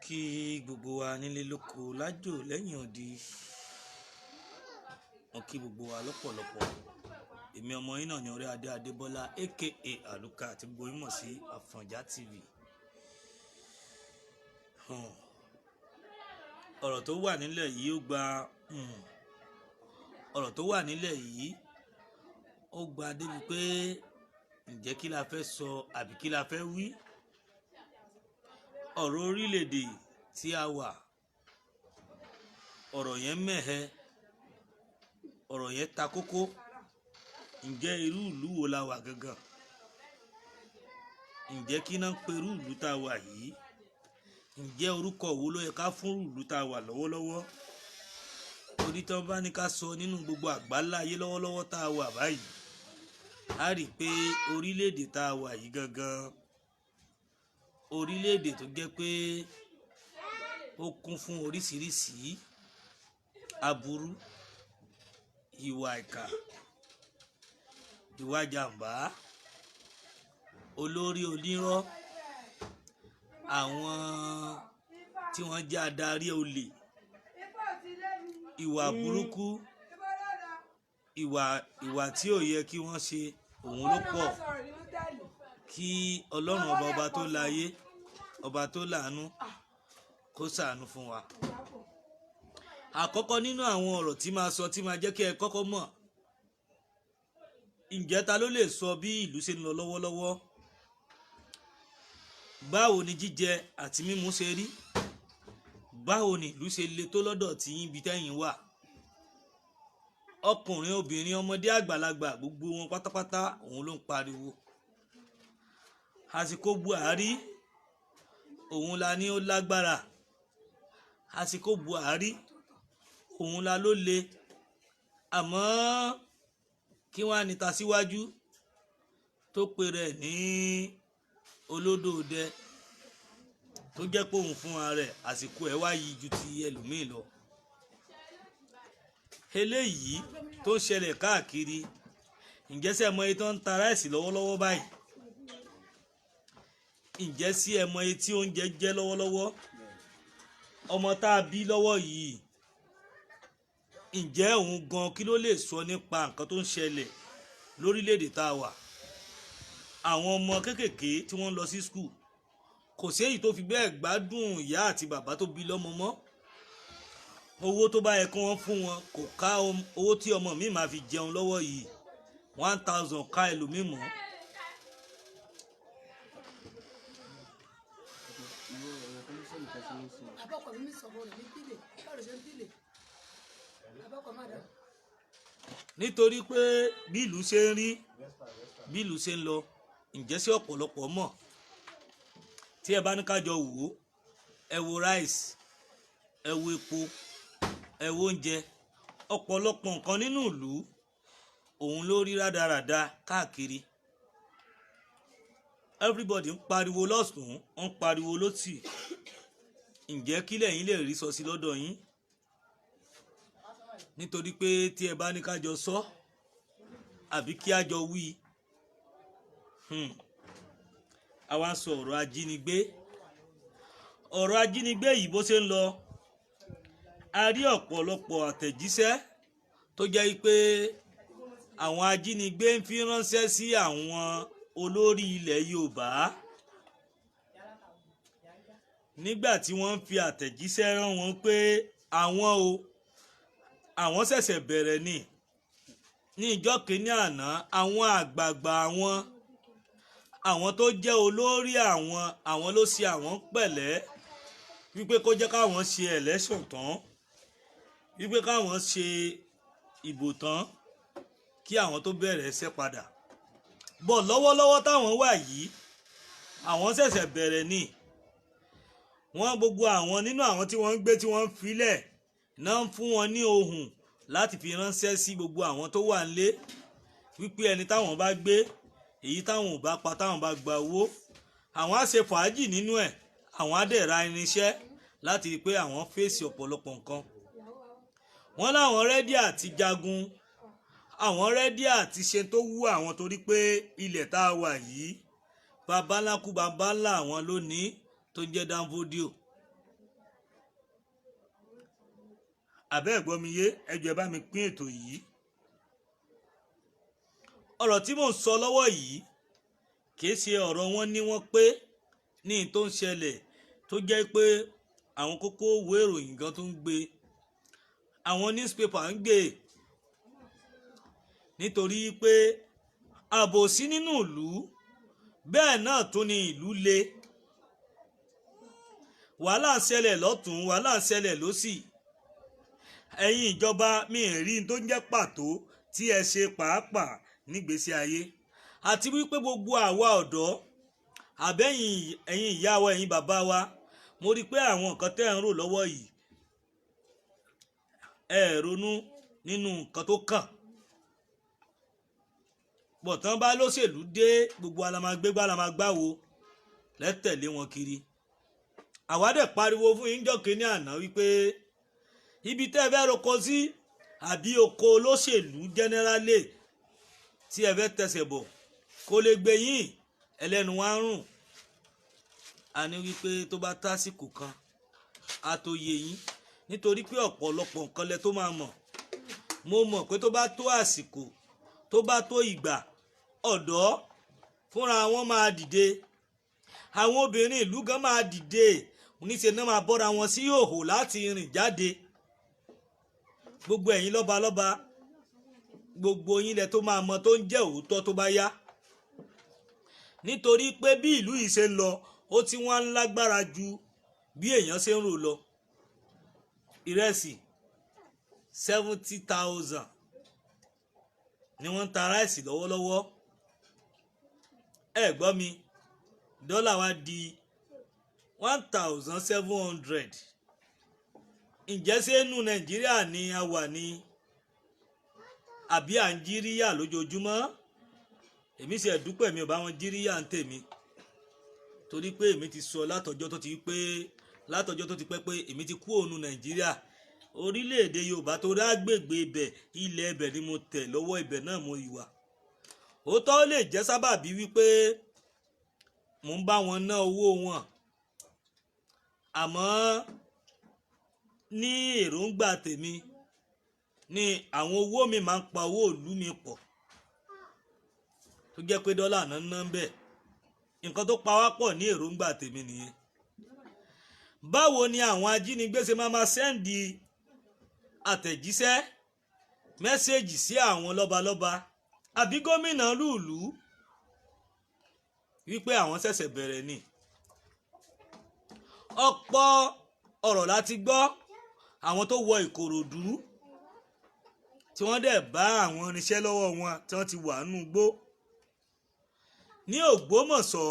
kí gbogbo wa nílé lóko lájò lẹ́yìn odi. Mo kí gbogbo wa lọ́pọ̀lọpọ̀. Èmi ọmọ yín náà ni Ọ̀rẹ́ Adé Adébọ́lá aka Àlùkà tí gbogbo yín mọ̀ sí Àfọ̀njá TV. Ọ̀rọ̀ tó wà nílẹ̀ yìí ó gba débi pé ǹjẹ́ kí la fẹ́ sọ àbí kí la fẹ́ wí. Ọ̀rọ̀ orílẹ̀-èdè tí a wà, ọ̀rọ̀ yẹn mẹ́hẹ, ọ̀rọ̀ yẹn ta kókó. Ǹjẹ́ irú ìlú wo la wà gangan? Ǹjẹ́ kí náà ń pe irú ìlú tá a wà yìí? Ǹjẹ́ orúkọ wo ló yẹ ká fún ìlú tá a wà lọ́wọ́lọ́wọ́? Torí tí wọ́n bá ní ká sọ nínú gbogbo àgbáńlá ayé lọ́wọ́lọ́wọ́ tá a wà báyìí, a rí i pé orílẹ̀-èdè tá a wà yìí gangan, orílẹ̀-èdè tó jẹ́ pé ó kún fún oríṣiríṣi aburú, ìwà ìkà, ìwà jàǹbá, olórí onírọ́, àwọn tí wọ́n jẹ́ adarí olè, ìwà burúkú, ìwà tí ò yẹ kí wọ́n ṣe òun ló pọ̀. Kí Ọlọ́run ọba tó láyé, ọba tó láàánú kó ṣàánú fún wa. Àkọ́kọ́ nínú àwọn ọ̀rọ̀ tí máa sọ tí máa jẹ́ kí ẹ kọ́kọ́ mọ̀, ǹjẹ́ ta ló lè sọ bí ìlú ṣe ń lọ lọ́wọ́lọ́wọ́? Báwo ni jíjẹ àti mímu ṣe rí? Báwo ni ìlú ṣe le tó lọ́dọ̀ tí yín bí tẹ́yìn wà? Ọkùnrin, obìnrin, ọmọdé, àgbàlagbà, gbogbo wọn pátápátá òun ló ń pariwo. Àsìkò Buhari òun la ní ó lágbára. Àsìkò Buhari òun la ló le. Àmọ́ kí wọ́n á ní ta síwájú tó pe rẹ̀ ní olódòdẹ tó jẹ́ pé òun fúnra rẹ̀ àsìkò ẹ̀ wá yí ju ti ẹlòmíì lọ. Eléyìí tó ṣẹlẹ̀ káàkiri, ǹjẹ́ sí ẹ mọ iye tó ń ta ráìsì lọ́wọ́lọ́wọ́ báyìí? Ǹjẹ́ sí ẹ mọ iye tí oúnjẹ jẹ́ lọ́wọ́lọ́wọ́? Ọmọ tá a bí lọ́wọ́ yìí, ǹjẹ́ òun gan kí ló lè sọ nípa nǹkan tó ń ṣẹlẹ̀ lórílẹ̀‐èdè tá a wà? Àwọn ọmọ kéékèèké tí wọ́n ń lọ sí skul, kò sí èyí tó fi bẹ́ẹ̀ gbádùn ìyá àti bàbá tó bí lọ́mọ mọ́. Owó tó bá yẹ kí wọ́n fún wọn kò ká owó tí ọmọ mi máa fi jẹun lọ́wọ́ yìí. 1000 ká ẹlòmíì mọ́. Nítorí pé bí ìlú ṣe ń rí, bí ìlú ṣe ń lọ, ǹjẹ́ sí ọ̀pọ̀lọpọ̀ mọ̀? Tí ẹ bá ní ká jọ wò ó, ẹ wo rice, ẹ wo epo, ẹ wo oúnjẹ, ọ̀pọ̀lọpọ̀ nǹkan nínú ìlú òun ló rí rádaràda káàkiri. Everybody ń pariwo lọ́sùn, ń pariwo lósì. Ǹjẹ́ kí lẹ̀yin lè rí sọ sí lọ́dọ̀ yín? Nítorí pé tí ẹ bá ní ká jọ sọ àbí kí a jọ wí, àwa ń sọ ọ̀rọ̀ ajínigbé. Ọ̀rọ̀ ajínigbé yìí bó ṣe ń lọ, a rí ọ̀pọ̀lọpọ̀ àtẹ̀jíṣẹ́ tó jẹ́ pé àwọn ajínigbé ń fi ránṣẹ́ sí àwọn olórí ilẹ̀ Yorùbá. Nígbà tí wọ́n ń fi àtẹ̀jíṣẹ́ rán wọn pé àwọn ṣẹ̀ṣẹ̀ bẹ̀rẹ̀ ní ìjọ́ kìíní àná, àwọn àgbààgbà àwọn tó jẹ́ olórí àwọn ló ṣe àwọn pẹ̀lẹ́ wípé kó jẹ́ káwọn ṣe election tán, wípé káwọn ṣe ìbò tán kí àwọn tó bẹ̀rẹ̀ ẹsẹ̀ padà. Bọ̀ lọ́wọ́lọ́wọ́ táwọn wà yìí, àwọn ṣẹ̀ṣẹ̀ bẹ̀rẹ̀ ní. Wọ́n gbogbo àwọn nínú àwọn tí wọ́n ń gbé tí wọ́n ń filẹ̀ náà ń fún wọn ní ohùn láti fi ránṣẹ́ sí gbogbo àwọn tó wà nílé wípé ẹni táwọn bá gbé, èyí táwọn ò bá pa, táwọn bá gba owó, àwọn á ṣe fàájì nínú ẹ̀, àwọn á dẹ̀ ra irinṣẹ́ láti rí pé àwọn fèsì ọ̀pọ̀lọpọ̀ nǹkan. Wọ́n láwọn rẹ́dí àti jagun, àwọn rẹ́dí àti ṣe tó wú àwọn torí pé ilẹ̀ tá a wà yìí babaláku babalá àwọn lónìí tó jẹ́ Danfodio. àbẹ́ ẹ̀gbọ́n mi yé ẹ jọ̀ọ́ ẹ bá mi pín ètò yìí. ọ̀rọ̀ tí mò ń sọ lọ́wọ́ yìí kìí ṣe ọ̀rọ̀ wọn ní wọ́n pé ní tó ń ṣẹlẹ̀ tó jẹ́ pé àwọn kókó ìwé ìròyìn gan tó ń gbé àwọn newspaper ń gbé nítorí pé àbòsí nínú ìlú bẹ́ẹ̀ náà tún ni ìlú le wàhálà ń ṣẹlẹ̀ lọ́tún wàhálà ń ṣẹlẹ̀ lósì ẹ̀yin ìjọba mi ì rí tó ń jẹ́ pàtó tí ẹ ṣe pàápàá nígbésí ayé àti wípé gbogbo àwa ọ̀dọ́ àbẹ́yìn ẹ̀yin ìyá wa ẹ̀yin bàbá wa mo rí i pé àwọn nǹkan tẹ́ ẹ̀ ń rò lọ́wọ́ yìí ẹ ronú nínú nǹkan tó kàn bọ̀tán bá lóṣèlú dé gbogbo alamagbégbá alamagbáwo lẹ́tẹ̀lé wọn kiri àwa dẹ̀ pariwo fún yín jọ́ kínní àná wípé ibi tẹ́ ẹ fẹ́ roko sí àbí oko olóṣèlú jẹ́nẹ́rálì tí ẹ fẹ́ tẹsẹ̀ bọ̀ kó lè gbé yín ẹlẹ́nu wá rùn a ní wípé tó bá tásìkò kan a tó yé yín nítorí pé ọ̀pọ̀lọpọ̀ nǹkan lẹ tó máa mọ̀ mo mọ̀ pé tó bá tó àsìkò tó bá tó ìgbà ọ̀dọ́ fúnra wọn máa dìde àwọn obìnrin ìlú gan máa dìde níṣẹ́ náà máa bọ́ra wọn sí ìhòhò láti rìn jáde gbogbo ẹ̀yin lọ́balọ́ba gbogbo yín lẹ tó máa mọ tó ń jẹ́ òótọ́ tó bá yá nítorí pé bí ìlú yìí ṣe ń lọ ó ti wá ń lágbára ju bí èèyàn ṣe ń rò lọ ìrẹsì 70,000 ni wọ́n ń ta ráìsì lọ́wọ́lọ́wọ́ ẹ gbọ́ mi dọ́là wa di 1,700 ǹjẹ́ ṣé inú nàìjíríà ni a wà ní àbí à ń jíríyà lójoojúmọ́ èmi sì ẹ̀dúpẹ́ mi ò bá wọn jíríyà ń tèmi torí pé èmi ti sọ látọjọ́ tó ti pẹ́ pé èmi ti kú òun nàìjíríà orílẹ̀-èdè yorùbá tó rágbègbè ibẹ̀ ilẹ̀ ibẹ̀ ni mo tẹ̀ lọ́wọ́ ibẹ̀ náà mo ìwà òótọ́ lè jẹ́ sábàbí wípé mò ń bá wọn ná owó wọn àmọ́ ní èròǹgbà tèmi ni àwọn owó mi máa ń pa owó ìlú mi pọ̀ tó jẹ́ pé dọ́là náà ná ń bẹ̀ nǹkan tó pa wá pọ̀ ní èròǹgbà tèmi nìyẹn báwo ni àwọn ajínigbé ṣe máa sẹ́ǹdì àtẹ̀jíṣẹ́ mẹ́sẹ̀gì sí àwọn lọ́balọ́ba àbí gómìnà lùlù wípé àwọn ṣẹ̀ṣẹ̀ bẹ̀rẹ̀ ni ọ̀pọ̀ ọ̀rọ̀ láti gbọ́ àwọn tó wọ Ìkòròdú tí wọ́n dẹ̀ bá àwọn irinṣẹ́ lọ́wọ́ wọn tí wọ́n ti wà nínú igbó ní Ògbómọ̀ṣọ́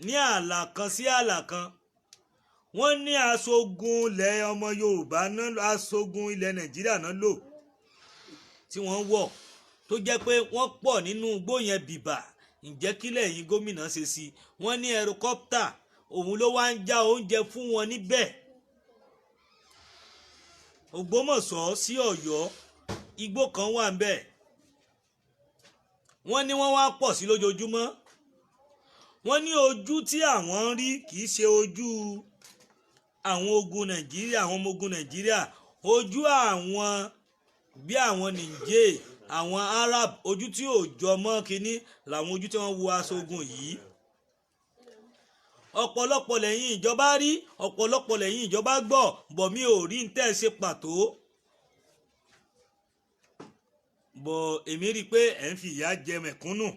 ní ààlà kan sí ààlà kan wọ́n ní aṣogun ilẹ̀ ọmọ Yorùbá náà aṣogun ilẹ̀ Nàìjíríà náà lò tí wọ́n wọ̀ tó jẹ́ pé wọ́n pọ̀ nínú igbó yẹn bìbà ǹjẹ́ kílẹ̀ yín gómìnà ṣe sí wọ́n ní ẹrọkọ́pítà òun ló wá ń já oúnjẹ fún wọn níbẹ̀ Ògbómọ̀ṣọ́ sí Ọ̀yọ́ igbó kan wà ń bẹ̀ wọ́n ní wọ́n wá pọ̀ sí lójoojúmọ́ wọ́n ní ojú tí àwọn ń rí kì í ṣe ojú àwọn ogun Nàìjíríà àwọn ọmọ ogun Nàìjíríà ojú àwọn bí àwọn Nìjẹ̀ àwọn Arab ojú tí ò jọ mọ́ kínní làwọn ojú tí wọ́n wo aṣọ ogun yìí ọ̀pọ̀lọpọ̀ lẹ́yìn ìjọba rí ọ̀pọ̀lọpọ̀ lẹ́yìn ìjọba gbọ́ bọ̀ mi ò rí ń tẹ́ ṣe pàtó bọ̀ èmi rí i pé ẹ̀ ń fi ìyà jẹ mẹ̀kúnnù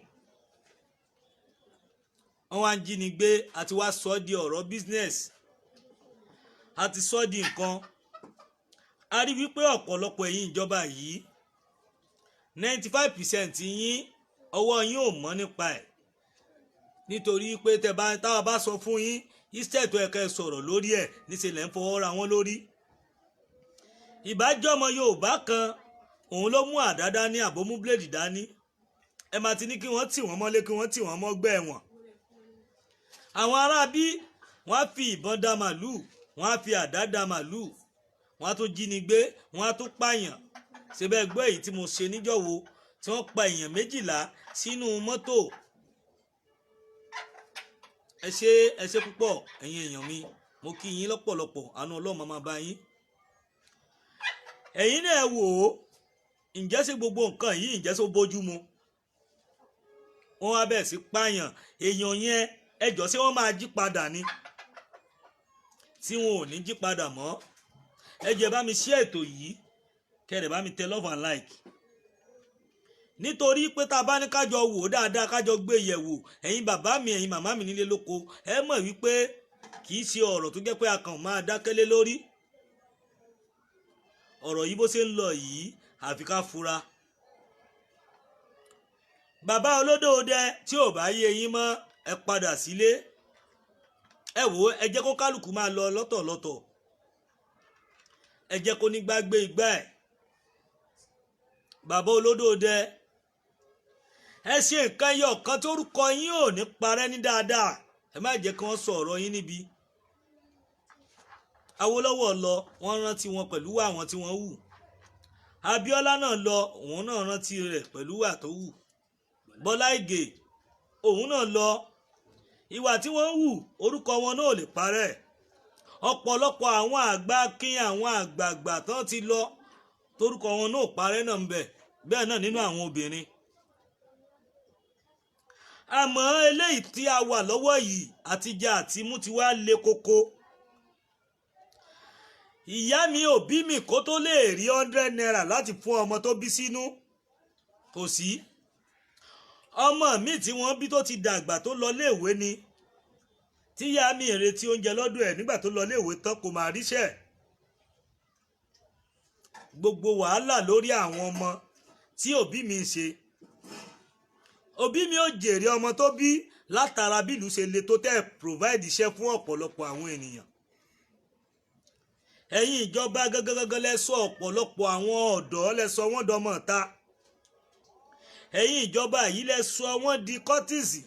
wọ́n wá ń jínigbé àti wá sọ di ọ̀rọ̀ business àti sọ di nǹkan a rí wípé ọ̀pọ̀lọpọ̀ ẹ̀yin ìjọba yìí 95% yín ọwọ́ yín ò mọ́ nípa ẹ̀ nítorí pé táwa bá sọ fún yín instead tó ẹ̀ka ẹ̀ sọ̀rọ̀ lórí ẹ̀ níṣẹ́ lẹ́ ń fọwọ́ ra wọn lórí ìbájọ́ ọmọ Yorùbá kan òun ló mú àdá dání àbómú bíléèdì dání ẹ máa ti ní kí wọ́n tì wọ́n mọ́lé kí wọ́n tì wọ́n mọ́gbẹ́ ẹ̀wọ̀n àwọn aráabí wọ́n á fi ìbọn dá màlúù wọ́n á fi àdá dá màlúù wọ́n á tún jínigbé wọ́n á tún pààyàn ṣebẹ́ gbọ́ èyí tí mo ṣe níjọ́wọ́ tí wọ́n pa èèyàn 12 sínú mọ́tò ẹ ṣé púpọ̀ ẹ̀yin èèyàn mi mo kí yín lọ́pọ̀lọpọ̀ àánú Ọlọ́run máa bá yín ẹ̀yin náà wò ó ǹjẹ́ sí gbogbo nǹkan yìí ǹjẹ́ só bójú mu wọ́n wá bẹ̀rẹ̀ sí pààyàn èèyàn yẹn ẹjọ́ ṣé wọ́n máa jí padà ni tí wọn ò ní jí padà mọ́ ẹ jẹ́ bá mi share ètò yìí kẹ́rẹ̀ bá mi tẹ love and like nítorí pé tá a bá ní kájọ wò ó dáadáa kájọ gbé yẹ̀wò ẹ̀yin bàbá mi ẹ̀yin màmá mi nílé lóko ẹ mọ̀ wípé kì í ṣe ọ̀rọ̀ tó jẹ́ pé a kàn máa dákẹ́lé lórí ọ̀rọ̀ yìí bó ṣe ń lọ yìí àfi ká fura bàbá olódòdẹ tí ò bá yé yín mọ́ ẹ padà sílé ẹ wò ẹ jẹ́ kó kálukú máa lọ lọ́tọ̀lọ́tọ̀ ẹ jẹ́ kó nígbà gbé igbá ẹ̀ bàbá olódòdẹ ẹ ṣe nǹkan ẹyọ kan tó rúkọ yín ò ní parẹ́ ní dáadáa ẹ má jẹ́ kí wọ́n sọ ọ̀rọ̀ yín níbi Awólọ́wọ̀ lọ wọ́n rántí wọn pẹ̀lú àwọn tí wọ́n hù Abíọ́lá náà lọ òun náà rántí rẹ̀ pẹ̀lú wà tó hù Bọ́lá Ìgè òun náà lọ ìwà tí wọ́n hù orúkọ wọn náà ò lè parẹ́ ọ̀pọ̀lọpọ̀ àwọn àgbà kín àwọn àgbààgbà tán ti lọ torúkọ wọn náà parẹ́ náà ń bẹ bẹ́ẹ̀ náà nínú àwọn obìnrin àmọ́ eléyìí tí a wà lọ́wọ́ yìí àtijẹ àtimú ti wá le koko ìyá mi òbí mi kó tó lè rí 100 naira láti fún ọmọ tó bí sínú kò sí ọmọ mi tí wọ́n bí tó ti dàgbà tó lọ léèwé ni tí ìyá mi retí oúnjẹ lọ́dọ̀ ẹ̀ nígbà tó lọ léèwé tán kò máa ríṣẹ́ gbogbo wàhálà lórí àwọn ọmọ tí òbí mi ń ṣe òbí mi ò jèrè ọmọ tó bí látara bí ìlú ṣe le tó tẹ́ provide iṣẹ́ fún ọ̀pọ̀lọpọ̀ àwọn ènìyàn ẹ̀yin ìjọba gẹ́gẹ́gẹ́gẹ́ lẹ sọ ọ̀pọ̀lọpọ̀ àwọn ọ̀dọ́ lẹ sọ wọ́n dọmọ ta ẹ̀yin ìjọba yìí lẹ sọ wọ́n di kọ́tìsì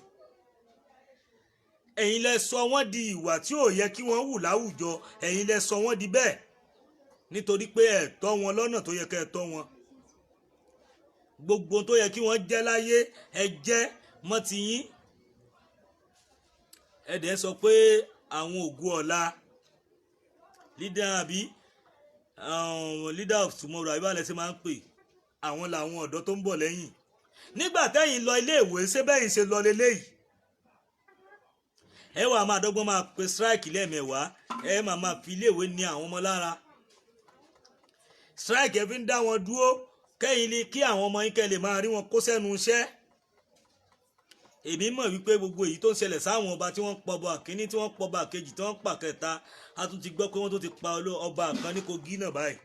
ẹ̀yin lẹ sọ wọ́n di ìwà tí ò yẹ kí wọ́n hù láwùjọ ẹ̀yin lẹ sọ wọ́n di bẹ́ẹ̀ nítorí pé ẹ tọ́ wọn lọ́nà tó yẹ kẹ́ ẹ tọ́ wọn gbogbo tó yẹ kí wọ́n jẹ́ láyé ẹ jẹ́ mọ́ ti yín ẹ dẹ̀ sọ pé àwọn ògùn ọ̀la leader àbí leader of tomorrow àbí báyìí ṣe máa ń pè àwọn làwọn ọ̀dọ́ tó ń bọ̀ lẹ́yìn nígbà tẹ́yìn lọ iléèwé ṣé bẹ́yìn ṣe lọ leléyìí ẹ wà máa dọ́gbọ́n máa pe strike lẹ́ẹ̀mẹ̀wàá ẹ máa fi iléèwé ní àwọn ọmọ lára strike ẹ fi ń dá wọn dúró kẹ́yìn ni kí àwọn ọmọ yín kẹ́ lè máa rí wọn kó sẹ́nu iṣẹ́ èmi mọ̀ wípé gbogbo èyí tó ń ṣẹlẹ̀ sáwọn ọba tí wọ́n pọ̀bọ àkíní tí wọ́n pọ̀bọ àkejì tí wọ́n pàkẹta a tún ti gbọ́ pé wọ́n tó ti pa ọba kan ní Kogi náà báyìí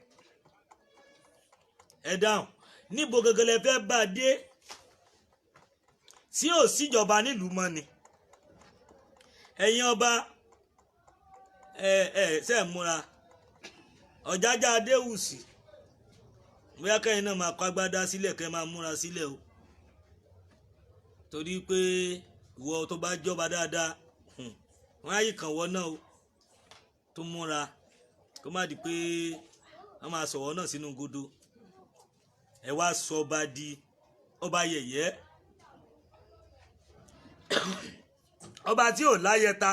ẹ dáhùn níbo gẹ́gẹ́lẹ́ fẹ́ bá a dé tí ò síjọba nílùú mọ́ ni ẹ̀yin ọba ṣe é múra Ọ̀jájá Adéwùsì bóyá kẹ́yìn náà máa kọ́ agbádá sílẹ̀ kẹ́ máa múra sílẹ̀ o torí pé ìwọ tó bá jọba dáadáa wọ́n á yí kàn wọ́n náà o tó múra kó má di pé wọ́n máa sọ̀wọ́ náà sínú godo ẹ wá sọ ọba di ọba yẹ̀yẹ́ ọba tí ò láyẹta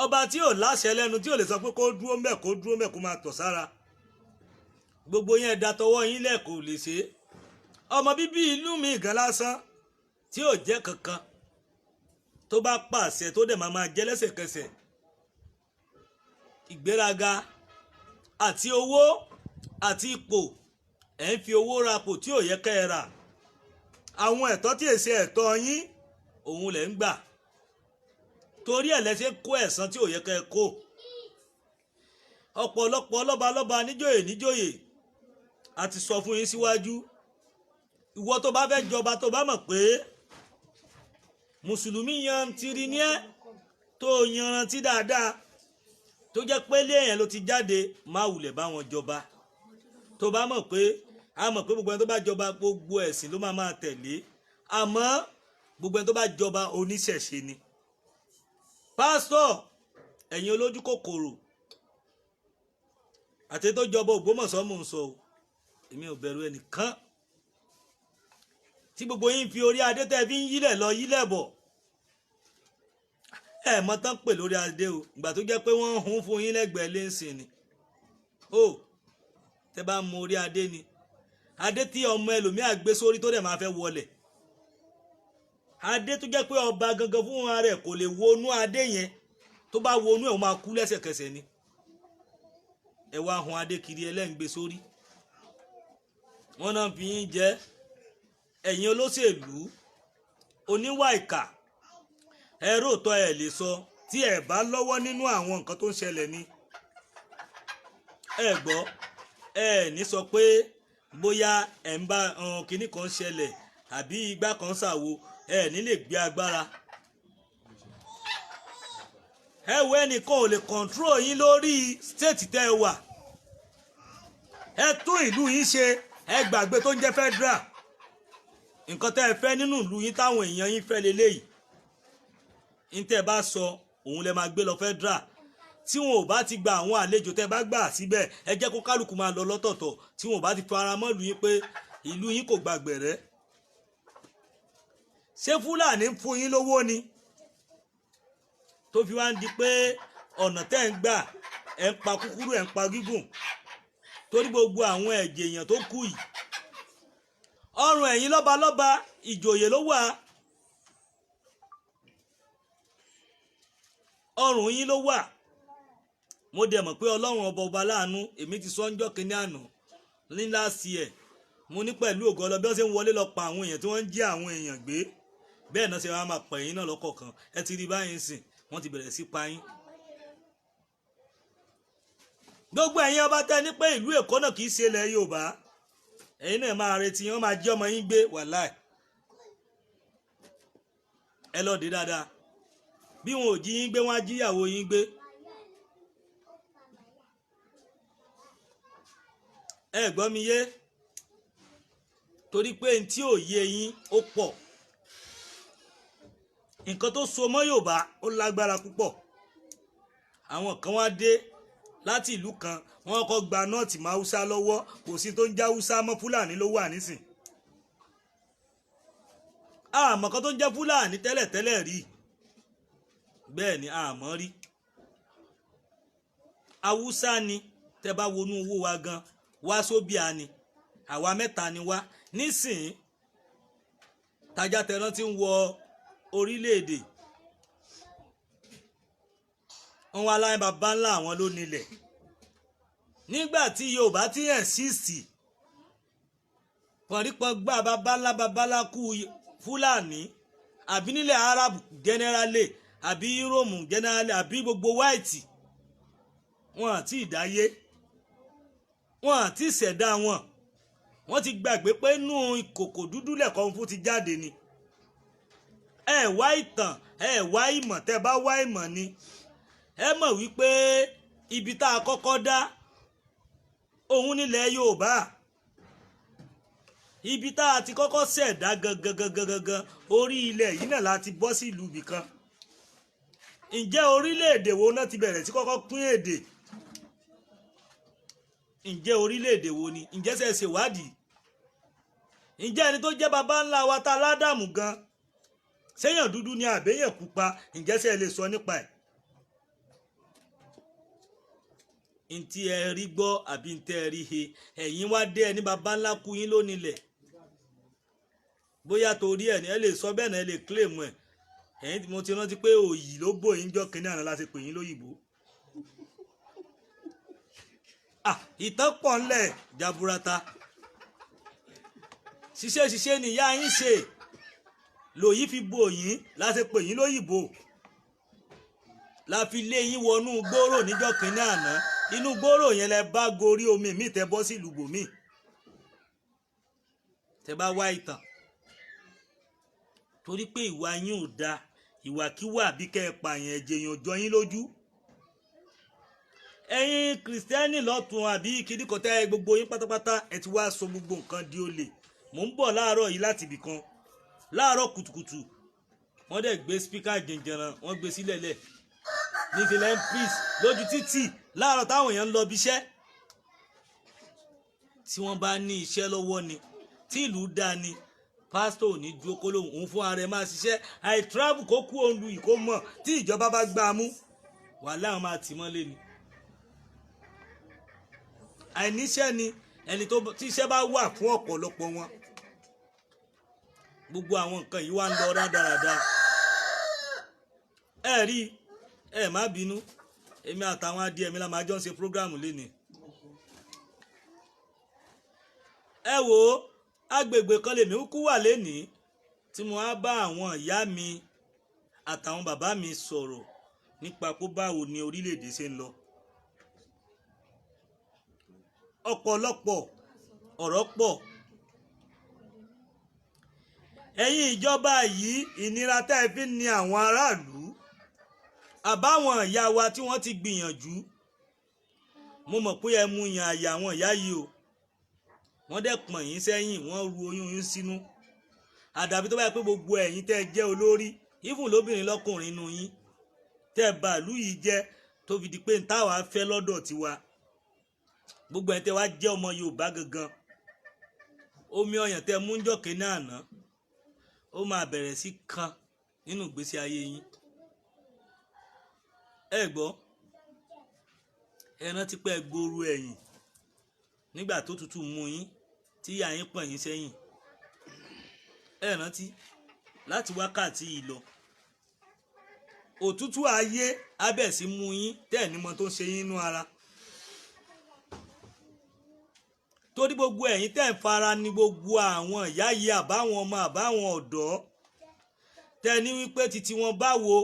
ọba tí ò láṣẹ lẹ́nu tí ò lè sọ pé kó dúró mbẹ̀ kó máa tọ̀ sára gbogbo yẹn da tọwọ́ yín lẹ̀ kò lè ṣe ọmọ bíbí ìlú mi gan lásán tí ò jẹ́ kankan tó bá pàṣẹ tó dẹ̀ máa jẹ́ lẹ́sẹ̀kẹsẹ̀ ìgbéraga àti owó àti ipò ẹ̀ ń fi owó ra ipò tí ò yẹ kẹ́ ẹ rà àwọn ẹ̀tọ́ tí èsì ẹ̀tọ́ yín òun lẹ̀ ń gbà torí ẹ̀ lẹ́sẹ̀ kó ẹ̀san tí ò yẹ kẹ́ ẹ kó ọ̀pọ̀lọpọ̀ lọ́balọ́ba níjòyè a ti sọ fún yín síwájú ìwọ tó bá fẹ́ jọba tó bá mọ̀ pé mùsùlùmí yantiri ní ẹ́ tó yanrantí dáadáa tó jẹ́ pé léèyàn ló ti jáde má wulẹ̀ bá wọn jọba tó bá mọ̀ pé gbogbo ẹni tó bá jọba gbogbo ẹ̀sìn ló máa tẹ̀lé àmọ́ gbogbo ẹni tó bá jọba oníṣẹ̀ṣe ni pásítọ̀ ẹ̀yin olójú kòkòrò àti tó jọba Ògbómọ̀ṣọ́ mò ń sọ o èmi ò bẹ̀rù ẹnìkan tí gbogbo yín fi orí adé tẹ́ fi ń yílẹ̀ lọ yílẹ̀ bọ̀ ẹ mọ̀ tán pè lórí adé o ìgbà tó jẹ́ pé wọ́n ń hun fún yín lẹ́gbẹ̀ẹ́ lẹ́sìn ni o tẹ́ bá mọ orí adé ni adé tí ọmọ ẹlòmíà gbé sórí tó dẹ̀ máa fẹ́ wọlẹ̀ adé tó jẹ́ pé ọba gangan fún wọn rẹ̀ kò lè wọnú adé yẹn tó bá wọnú ẹ̀ ó máa kú lẹ́sẹ̀kẹsẹ̀ ni ẹ wá hun adé kiri ẹlẹ́ǹgbé sórí wọ́n náà fi yín jẹ ẹ̀yin olóṣèlú oníwà ìkà ẹ róòtọ́ ẹ lè sọ tí ẹ bá lọ́wọ́ nínú àwọn nǹkan tó ń ṣẹlẹ̀ ni ẹ gbọ́ ẹ ní sọ pé bóyá ẹ ń bá kinní kan ṣẹlẹ̀ àbí igbá kan ṣàwo ẹ ní lè gbé agbára ẹ wo ẹnìkan ò lè control yín lórí state tẹ́ ẹ wà ẹ tún ìlú yín ṣe ẹ gbàgbé tó ń jẹ́ federal nǹkan tẹ́ ẹ fẹ́ nínú ìlú yín táwọn èèyàn yín fẹ́ leléyìí ní tẹ́ ẹ bá sọ òun lẹ máa gbé lọ federal tí wọn ò bá ti gba àwọn àlejò tẹ́ ẹ bá gbà síbẹ̀ ẹ jẹ́ kó kálukú máa lọ lọ́tọ̀ọ̀tọ̀ tí wọn ò bá ti fara mọ́ ìlú yín pé ìlú yín kò gba gbẹ̀rẹ́ ṣé fúlàní ń fún yín lówó ni tó fi wá ń di pé ọ̀nà tẹ́ ń gbà ẹ̀ ń pa kúkúrú ẹ̀ ń pa gígùn torí gbogbo àwọn ẹ̀jẹ̀ èèyàn tó kú yìí ọrùn ẹ̀yin lọ́balọ́ba ìjòyè ló wà ọrùn yín ló wà mo dẹ̀ mọ̀ pé ọlọ́run ọba ọba láàánú èmi ti sọ ńjọ́ kínní àná ní last year mo ní pẹ̀lú ògo ọlọ́ bí wọ́n ṣe ń wọlé lọ pa àwọn èèyàn tí wọ́n ń jí àwọn èèyàn gbé bẹ́ẹ̀ náà ṣe wá máa pẹ̀ yín náà lọ́kọ̀ọ̀kan ẹ ti rí báyìí sìn wọ́n ti bẹ̀rẹ̀ sí pa yín. gbogbo ẹ̀yin ọba tẹ́ ní pé ìlú Èkó náà kì í ṣe ilẹ̀ Yorùbá ẹ̀yin náà máa retí wọ́n máa jí ọmọ yín gbé wàláì ẹ lọ́ọ́ dé dáadáa bí wọn ò jí yín gbé wọ́n á jí ìyàwó yín gbé. ẹ gbọ́ mi yé torí pé n tí ò yé yín ó pọ̀ nǹkan tó so mọ́ Yorùbá ó lágbára púpọ̀ àwọn kan wá dé láti ìlú kan wọ́n kọ́ gba nọ́ọ̀tì mọ́ Haúsá lọ́wọ́ kò sí tó ń já Haúsá mọ́ Fúlàní ló wà nísìn àmọ́ kan tó ń jẹ́ Fúlàní tẹ́lẹ̀tẹ́lẹ̀ rí bẹ́ẹ̀ ni àmọ́ rí Haúsá ni tẹ́ bá wọnú owó wa gan wá sóbíà ni àwa mẹ́ta ni wá nísìn tajà tẹran ti ń wọ orílẹ̀-èdè wọn wá láyé bàbá ńlá àwọn ló nílẹ̀ nígbà tí Yorùbá ti ẹ̀sìsì pọ̀nrípọ̀ gbà bàbá ńlá kú Fúlàní àbí nílẹ̀ Arab generally àbí Europe generally àbí gbogbo white wọn àti ìdáyé wọn àti ìṣẹ̀dá wọn ti gbàgbé pé inú ìkòkò dúdú lẹ̀kọ́ fún ti jáde ni ẹ wá ìtàn ẹ wá ìmọ̀ tẹ́ bá wá ìmọ̀ ni ẹ mọ̀ wípé ibi tá a kọ́kọ́ dá òun nílẹ̀ Yorùbá ibi tá a ti kọ́kọ́ ṣẹ̀dá gangan orí ilẹ̀ yìí náà láti bọ́ sí ìlú ibìkan ǹjẹ́ orílẹ̀-èdè wo náà ti bẹ̀rẹ̀ sí kọ́kọ́ pín èdè ǹjẹ́ orílẹ̀-èdè wo ni ǹjẹ́ ṣe ṣèwádìí ǹjẹ́ ẹni tó jẹ́ baba ńlá wa ta ládàmú gan ṣéyàn dúdú ni àbẹ́yàn pupa ǹjẹ́ ṣe lè sọ nípa ẹ̀ ntí ẹ rí gbọ́ àbí ntẹ́ ẹ rí he ẹ̀yin wá dé ẹni baba ńlá kú yín lónìlẹ̀ bóyá torí ẹ̀ ní ẹ lè sọ bẹ́ẹ̀ náà ẹ lè claim ẹ̀ ẹ̀yin mo ti rántí pé òyì ló bò yín jọ́ kínní àná láti pè yín lóyìnbó ìtàn pọ̀ ńlẹ̀ jaburata ṣiṣẹ́ nìyá yín ṣe lòyí fi bò yín láti pè yín lóyìnbó la fi lé yín wọnú gbòòrò níjọ́ kínní àná inú gbòòrò yẹn lẹ bá gorí omi mi tẹ bọ́ sí ìlú bòmí tẹ bá wá ìtàn torí pé ìwà yín ò da ìwàkiwà bí kẹ́ ẹ pààyàn ẹ̀jẹ̀ yàn jọ yín lójú ẹ̀yin kìrìsìtẹ́nì lọ́tún àbí kìdíkọ̀tẹ́ gbogbo yín pátápátá ẹ ti wá sọ gbogbo nǹkan di olè mò ń bọ̀ láàárọ̀ yìí láti ibì kan láàárọ̀ kùtùkùtù wọ́n dẹ̀ gbé spíkà jẹ̀njẹ̀ràn wọ́n gbé sílẹ̀ lẹ̀ ní ìfìlẹ̀ peace lójú títì láàárọ̀ táwọn èèyàn ń lọ bíṣẹ́ tí wọ́n bá ní iṣẹ́ lọ́wọ́ ni tí ìlú dá ni pásítọ̀ ò ní dúró kó lóhùn òun fún ara ẹ̀ máa ṣiṣẹ́ àìtráàbù kó kú òun lu ìkó mọ̀ tí ìjọba bá gbá a mú wàhálà wọn máa tì mọ́lé ni àìníṣẹ́ ni ẹni tí iṣẹ́ bá wà fún ọ̀pọ̀lọpọ̀ wọn. Gbogbo àwọn nǹkan yìí wá ń lọ rádaràda. Ẹ rí, ẹ má bínú, èmi àtàwọn adìẹ mi la máa jọ ń ṣe program lénìí. Ẹ wò ó, agbègbè kan lèmi kú wà lénìí tí mo á bá àwọn ìyá mi àtàwọn bàbá mi sọ̀rọ̀ nípa pé báwo ni orílẹ̀-èdè ṣe ń lọ. Ọ̀pọ̀lọpọ̀ ọ̀rọ̀ pọ̀. Ẹ̀yin ìjọba yìí, ìnira tẹ́ ẹ fi ní àwọn aráàlú àbáwọn ìyá wa tí wọ́n ti gbìyànjú, mo mọ̀ pé ẹ mú yan àyà àwọn ìyá yìí o. Wọ́n dẹ̀ pọ̀n yín sẹ́yìn, wọ́n ru oyún yín sínú. Àdàbí tó bá yẹ pé gbogbo ẹ̀yin tẹ́ ẹ jẹ́ olórí, even lóbìnrin lọ́kùnrin inú yín, tẹ́ ẹ bàálù yìí jẹ́ tó fi di pé ń táwa fẹ́ lọ́dọ̀ tiwa. Gbogbo ẹ̀ tẹ́ wá jẹ́ ọmọ Yorùbá gangan. Omi ọyàn tẹ́ mú ń jọ̀kẹ́ ní àná, ó máa bẹ̀rẹ̀ sí kan nínú ìgbésí ayé yín. Ẹ gbọ́, ẹ rántí pé ẹ gbóru ẹ̀yìn nígbà tó tutù mú yín tí ìyá yín pọ̀n yín sẹ́yìn. Ẹ rántí láti wákàtí yìí lọ, òtútù ayé abẹ́ sí mú yín tẹ́ ẹ̀ nímọ̀ tó ń ṣe yín nínú ara. Torí gbogbo ẹ̀yin tẹ́ ń fara ní gbogbo àwọn ìyá yìí àbáwọn ọmọ àbáwọn ọ̀dọ́ tẹ́ ní wípé títí wọn báwo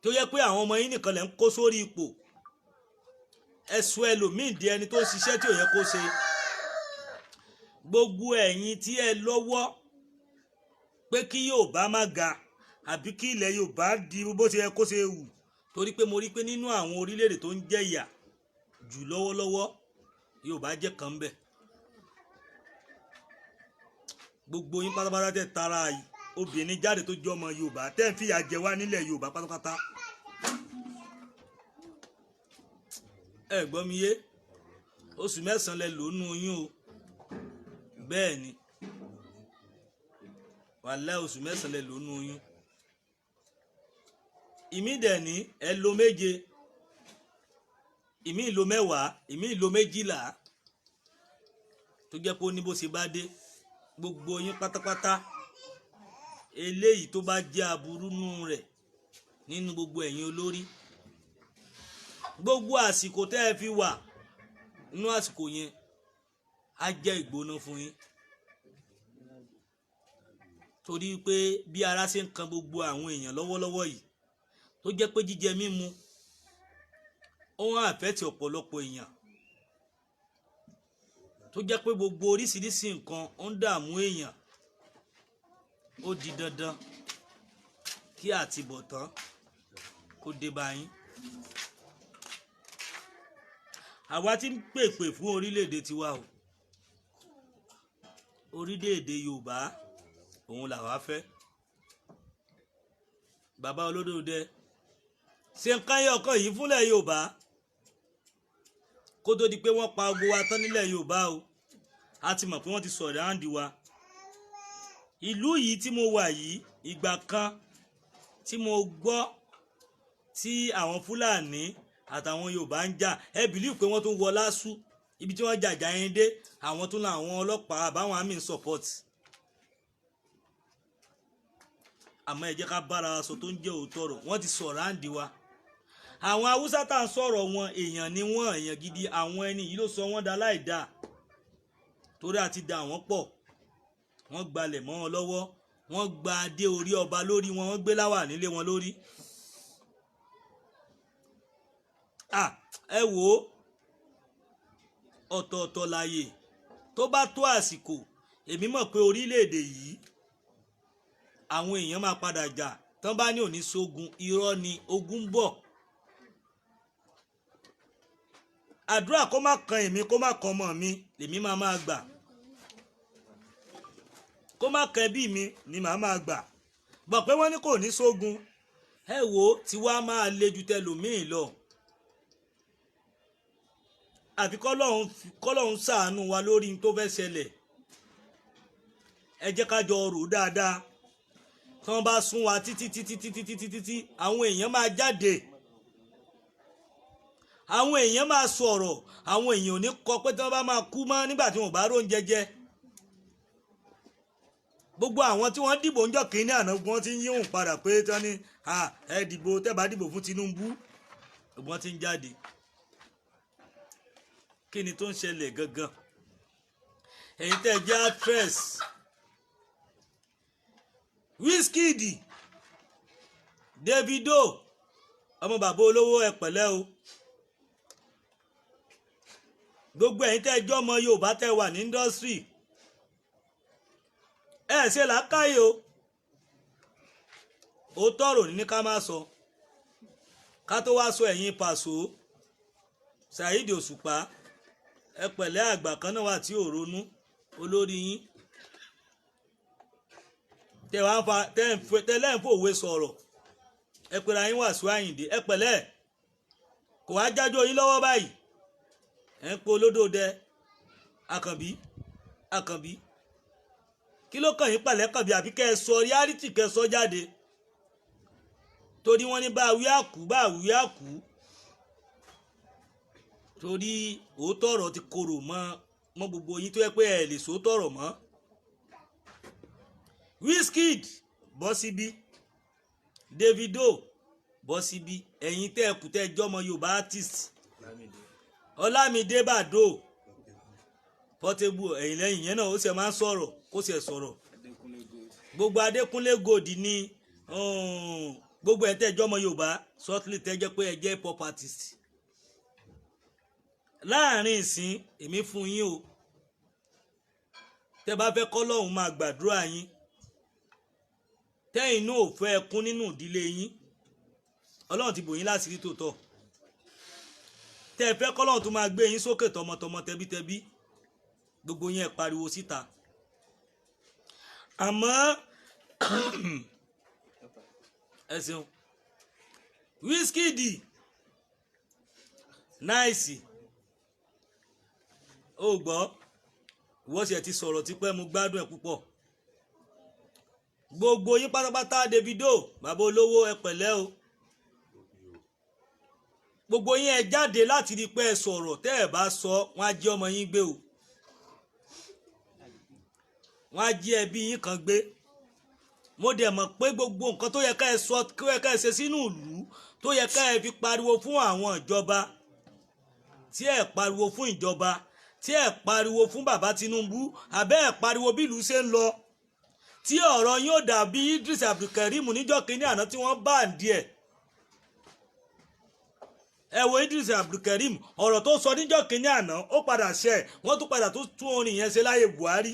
tó yẹ pé àwọn ọmọ yín nìkan lẹ̀ ń kó sórí ipò. Ẹ̀sùn ẹlòmíì di ẹni tó ń ṣiṣẹ́ tí ò yẹ kó ṣe. Gbogbo ẹ̀yin tí ẹ lọ́wọ́ pé kí Yorùbá má ga àbí kí ilẹ̀ Yorùbá di bó ṣe yẹ kó ṣe wù. Torí pé mo rí pé nínú àwọn orílẹ̀-èdè tó ń jẹ ìyà jù lọ́wọ́lọ́wọ́, Yorùbá jẹ́ kan bẹ̀. Gbogbo yín pátápátá tẹ́ tara obìnrin jáde tó jẹ́ ọmọ Yorùbá tẹ́ ń fìyà jẹ wá nílẹ̀ Yorùbá pátápátá. Ẹ gbọ́ mi yé, oṣù 9 lẹ lò nú yín o. Bẹ́ẹ̀ ni, wàláhì oṣù 9 lẹ lò nú yín. Ìmí dẹ̀ ní ẹ lò 7, ìmí lò 10, ìmí lò 12 tó jẹ́ pé ó ní bó ṣe bá dé. Gbogbo yín pátápátá eléyìí tó bá jẹ́ aburú nú rẹ̀ nínú gbogbo ẹ̀yin olórí, gbogbo àsìkò tẹ́ ẹ fi wà nínú àsìkò yẹn á jẹ́ ìgbóná fún yín. Torí pé bí ara ṣe ń kan gbogbo àwọn èèyàn lọ́wọ́lọ́wọ́ yìí tó jẹ́ pé jíjẹ mímu ó ń àfẹ́tì ọ̀pọ̀lọpọ̀ èèyàn, tó jẹ́ pé gbogbo oríṣiríṣi nǹkan ó ń dààmú èèyàn, ó di dandan kí àtibọ̀tán kó dé bá yín. Àwa tí ń pèpè fún orílẹ̀-èdè tiwa o, orílẹ̀-èdè Yorùbá òun làwa fẹ́. Bàbá Olódòdẹ ṣe nǹkan yẹ ọkàn yìí fúnlẹ̀ Yorùbá kó tó di pé wọ́n pa gbogbo wa tán nílẹ̀ Yorùbá o. A ti mọ̀ pé wọ́n ti sọ̀rọ̀ àǹdí wa. Ìlú yìí tí mo wà yìí, ìgbà kan tí mo gbọ́ tí àwọn Fúlàní àtàwọn Yorùbá ń jà, ẹ bìlíù pé wọ́n tún wọ lásù ibi tí wọ́n jàjà yẹn dé, àwọn tún láwọn ọlọ́pàá àbáwọn àmì support. Àmọ́ ẹ jẹ́ ká bára wa sọ tó ń jẹ́ òótọ́ ọ̀rọ̀, wọ́n ti sọ̀rọ̀ àǹdí wa. Àwọn Haúsá tá à ń sọ̀rọ̀ wọn èèyàn ni wọ́n, èèyàn gidi. Àwọn ẹni yìí ló sọ wọ́n da láìda torí àti dà wọ́n pọ̀. Wọ́n gbalẹ̀ mọ́ wọn lọ́wọ́, wọ́n gba adé orí ọba lórí wọn, wọ́n gbé láwà nílé wọn lórí. Ẹ wò ó, ọ̀tọ̀ọ̀tọ̀ láyè tó bá tó àsìkò, èmi mọ̀ pé orílẹ̀-èdè yìí àwọn èèyàn máa padà jà. Tán bá ní òní sógun, irọ́ ni, ogun ń bọ̀. Àdúrà kó má kan èmi, kó má kan ọmọ mi lèmi máa gbà. Kó má kan ẹbí mi ni màá gbà. Bọ̀ pé wọ́n ní kò ní sógun, ẹ wò ó, tiwa máa le ju tẹlòmíì lọ. Àfi kọ́lọ́hún ṣàánú wa lórí tó fẹ́ ṣẹlẹ̀. Ẹ jẹ́ ká jọ rò dáadáa. Tí wọ́n bá sún wa títí àwọn èèyàn máa jáde. àwọn èèyàn máa sọ̀rọ̀ àwọn èèyàn ò ní kọ pé tí wọ́n bá máa kú mọ́ nígbà tí wọ́n bá róúnjẹ jẹ. gbogbo àwọn tí wọ́n dìbò ńjọ́ kínní àná wọ́n ti ń yíhùn padà pé tí wọ́n ní ẹ dìbò tẹ́ bá dìbò fún Tinubu wọ́n ti ń jáde. kí ni tó ń ṣẹlẹ̀ gangan? ẹ̀yin tẹ́ jẹ́ actress Wizkid, Davido, ọmọ bàbá olówó ẹ pẹ̀lẹ́ o. gbogbo ẹ̀yin tẹ́ jọ́ ọmọ Yorùbá tẹ́ wà ní industry ẹ ṣe làákàyè o. ó tọrọ ní ká má sọ ká tó wá sọ ẹ̀yin Pàṣọ, Saheed Òṣùpá ẹ pẹ̀lẹ́ àgbà kan náà wà tí ò ronú olórí yín tẹ́lẹ̀ ń fòwe sọ̀rọ̀ ẹ pẹ̀lú ayín Wàsíù Àyìndé ẹ pẹ̀lẹ́ kò wá jájọ́ yín lọ́wọ́ báyìí ẹ ń po olódò dẹ Àkànbí kí ló kàn yín pẹ̀lẹ́kànbí àbí kẹ́ ẹ sọ reality kẹ́ ẹ sọ jáde torí wọ́n ní bá wí àkú torí òótọ́ ọ̀rọ̀ ti korò mọ́ gbogbo yín tó yẹ pé ẹ lè sòótọ́ ọ̀rọ̀ mọ́. Wizkid bọ́ síbí, Davido bọ́ síbí, ẹ̀yin tẹ́ ẹ̀kú tẹ́ jọmọ Yorùbá artist Ọlámídé Bàdó Portable ẹ̀yin lẹ́yìn yẹn náà ó sì máa ń sọ̀rọ̀ kó sì ẹ̀ sọ̀rọ̀ gbogbo Adékúnlé Gold ní gbogbo ẹ̀ tẹ́ jọmọ Yorùbá shortly tẹ́ jẹ́ pé ẹ jẹ́ pop artist. láàrin ìsìn èmi fún yín o tẹ́ bá fẹ́ kọ́lọ́hún máa gbàdúrà yín tẹ́yìn náà ò fẹ́ ẹkún nínú ìdílé yín Ọlọ́run ti bò yín láṣìírí tòótọ́ tẹ́ ẹ fẹ́ kọ́lọ́hún tó máa gbé yín sókè tọmọtọmọ tẹbítẹbí gbogbo yín ẹ pariwo síta. àmọ́ ẹ ṣeun Wizkid náìsì ó gbọ́ ìwọ́sẹ̀ ti sọ̀rọ̀ tipẹ́ mo gbádùn ẹ̀ púpọ̀ gbogbo yín pátápátá Davido bàbá olówó ẹ pẹ̀lẹ́ o gbogbo yín ẹ jáde láti rí pé ẹ sọ̀rọ̀ tẹ́ ẹ bá sọ wọ́n á jí ọmọ yín gbé o wọ́n á jí ẹbí yín kan gbé. mo dẹ̀ mọ̀ pé gbogbo nǹkan tó yẹ ká ẹ sọ tó yẹ ká ẹ ṣe sínú ìlú tó yẹ ká ẹ fi pariwo fún àwọn ìjọba tí ẹ pariwo fún ìjọba tí ẹ pariwo fún bàbá Tinubu àbẹ́ ẹ pariwo bí ìlú ṣe ń lọ tí ọ̀rọ̀ yóò dàbí Idris Abdulkareem níjọ́ kínní àná tí wọ́n bá ń díẹ̀. ẹ wo Idris Abdulkareem ọ̀rọ̀ tó sọ níjọ́ kínní àná ó padà ṣẹ wọ́n tún padà tún orin yẹn ṣe láyé Buhari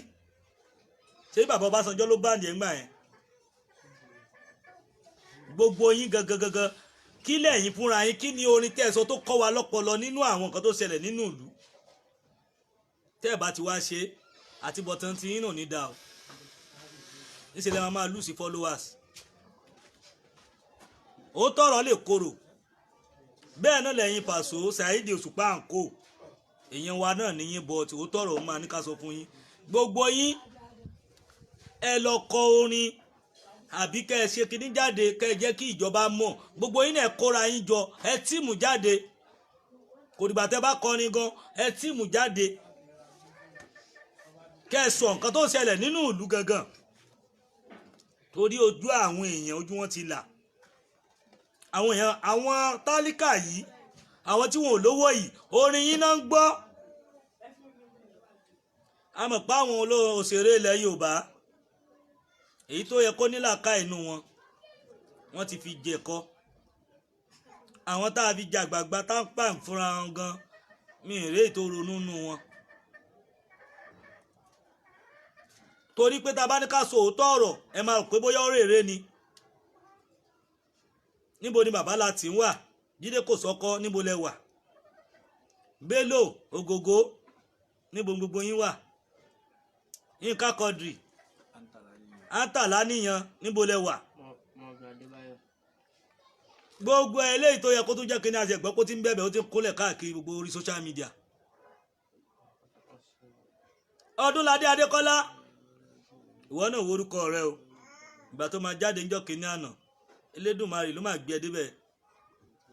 ṣé bàbá Ọbásanjọ́ ló bá ń díẹ̀ ńgbà yẹn. gbogbo yín gangan kí lẹ́yìn fúnra yín kí ni orin tẹ́ẹ̀sọ tó kọ́ wa lọ́pọlọ nínú àwọn nǹkan tó ṣẹlẹ̀ nínú ìlú tẹ́ ẹ̀ bá ti wá ṣe àti bọ̀tán tí yín náà ní dáa o níṣẹ́ lẹ́ máa lù sí followers ó tọrọ lè korò bẹ́ẹ̀ náà lẹ́yìn Pàṣọ Saheed Òṣùpá àǹkó èèyàn wa náà níyìn bọ̀ tí ó tọrọ ó máa ní ká sọ fún yín gbogbo yín ẹ lọ kọ orin àbí kẹ́ ẹ ṣe kíní jáde kẹ́ ẹ jẹ́ kí ìjọba mọ̀ gbogbo yín náà kóra yín jọ ẹ tíìmù jáde kò dìgbà tẹ́ bá kọrin gan ẹ tíìmù jáde kẹ́ ẹ sọ nǹkan tó ṣẹlẹ̀ nínú ìlú gangan torí ojú àwọn èèyàn ojú wọn ti là àwọn èèyàn àwọn tálíkà yìí àwọn tí wọn ò lówó yìí orin yín náà ń gbọ́ a mọ̀ pé àwọn òṣèré ilẹ̀ Yorùbá èyí tó yẹ kó nílàka inú wọn ti fi jẹ̀kọ àwọn tá a fi jàgbàgbà tá ń pà ń fúnra wọn gan mi ì rè tó ronú nù wọn torí pé tá a bá ní ká sọ òótọ́ ọ̀rọ̀ ẹ máa rò pé bóyá ó rèrè ni níbo ni bàbá láti ń wà Jídé Kòsọ́kọ́ níbo lẹ wà Bello Ògògó níbo gbogbo yín wà Yínká Quadri Àǹtàlá níyan níbo lẹ wà gbogbo eléyìí tó yẹ kó tó jẹ́ kí ní àṣẹ ẹ̀gbọ́n kó ti ń bẹ̀bẹ̀ ó ti ń kólẹ̀ káàkiri gbogbo orí social media. Ọdúnládé Adékọ́lá ìwọ náà wo orúkọ rẹ o ìgbà tó máa jáde níjọ́ kínní àná Elédùmarè ló máa gbé ẹ débẹ̀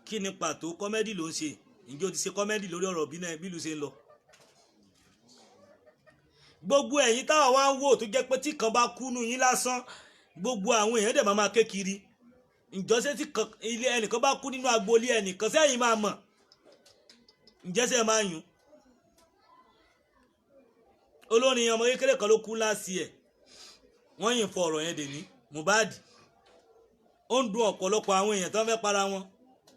kí ni pàtó kọ́mẹ́dì ló ń ṣe ǹjẹ́ o ti ṣe kọ́mẹ́dì lórí ọ̀rọ̀ bí ìlú ṣe ń lọ? gbogbo ẹ̀yin táwa wá ń wò tó jẹ́ pé tí kan bá kú nù yín lásán gbogbo àwọn èèyàn dẹ̀ máa ké kiri. ǹjọ́ ṣé tí ilé ẹnìkan bá kú nínú agboolé ẹnìkan sẹ́yìn máa mọ̀? ǹjẹ́ sẹ́ máa yùn? olórin ọmọ kékeré kan ló kú láti ẹ̀ wọ́n yìn fọ ọ̀rọ̀ yẹn dè ní Mohbad. ó ń dùn ọ̀pọ̀lọpọ̀ àwọn èèyàn tó ń fẹ́ para wọn.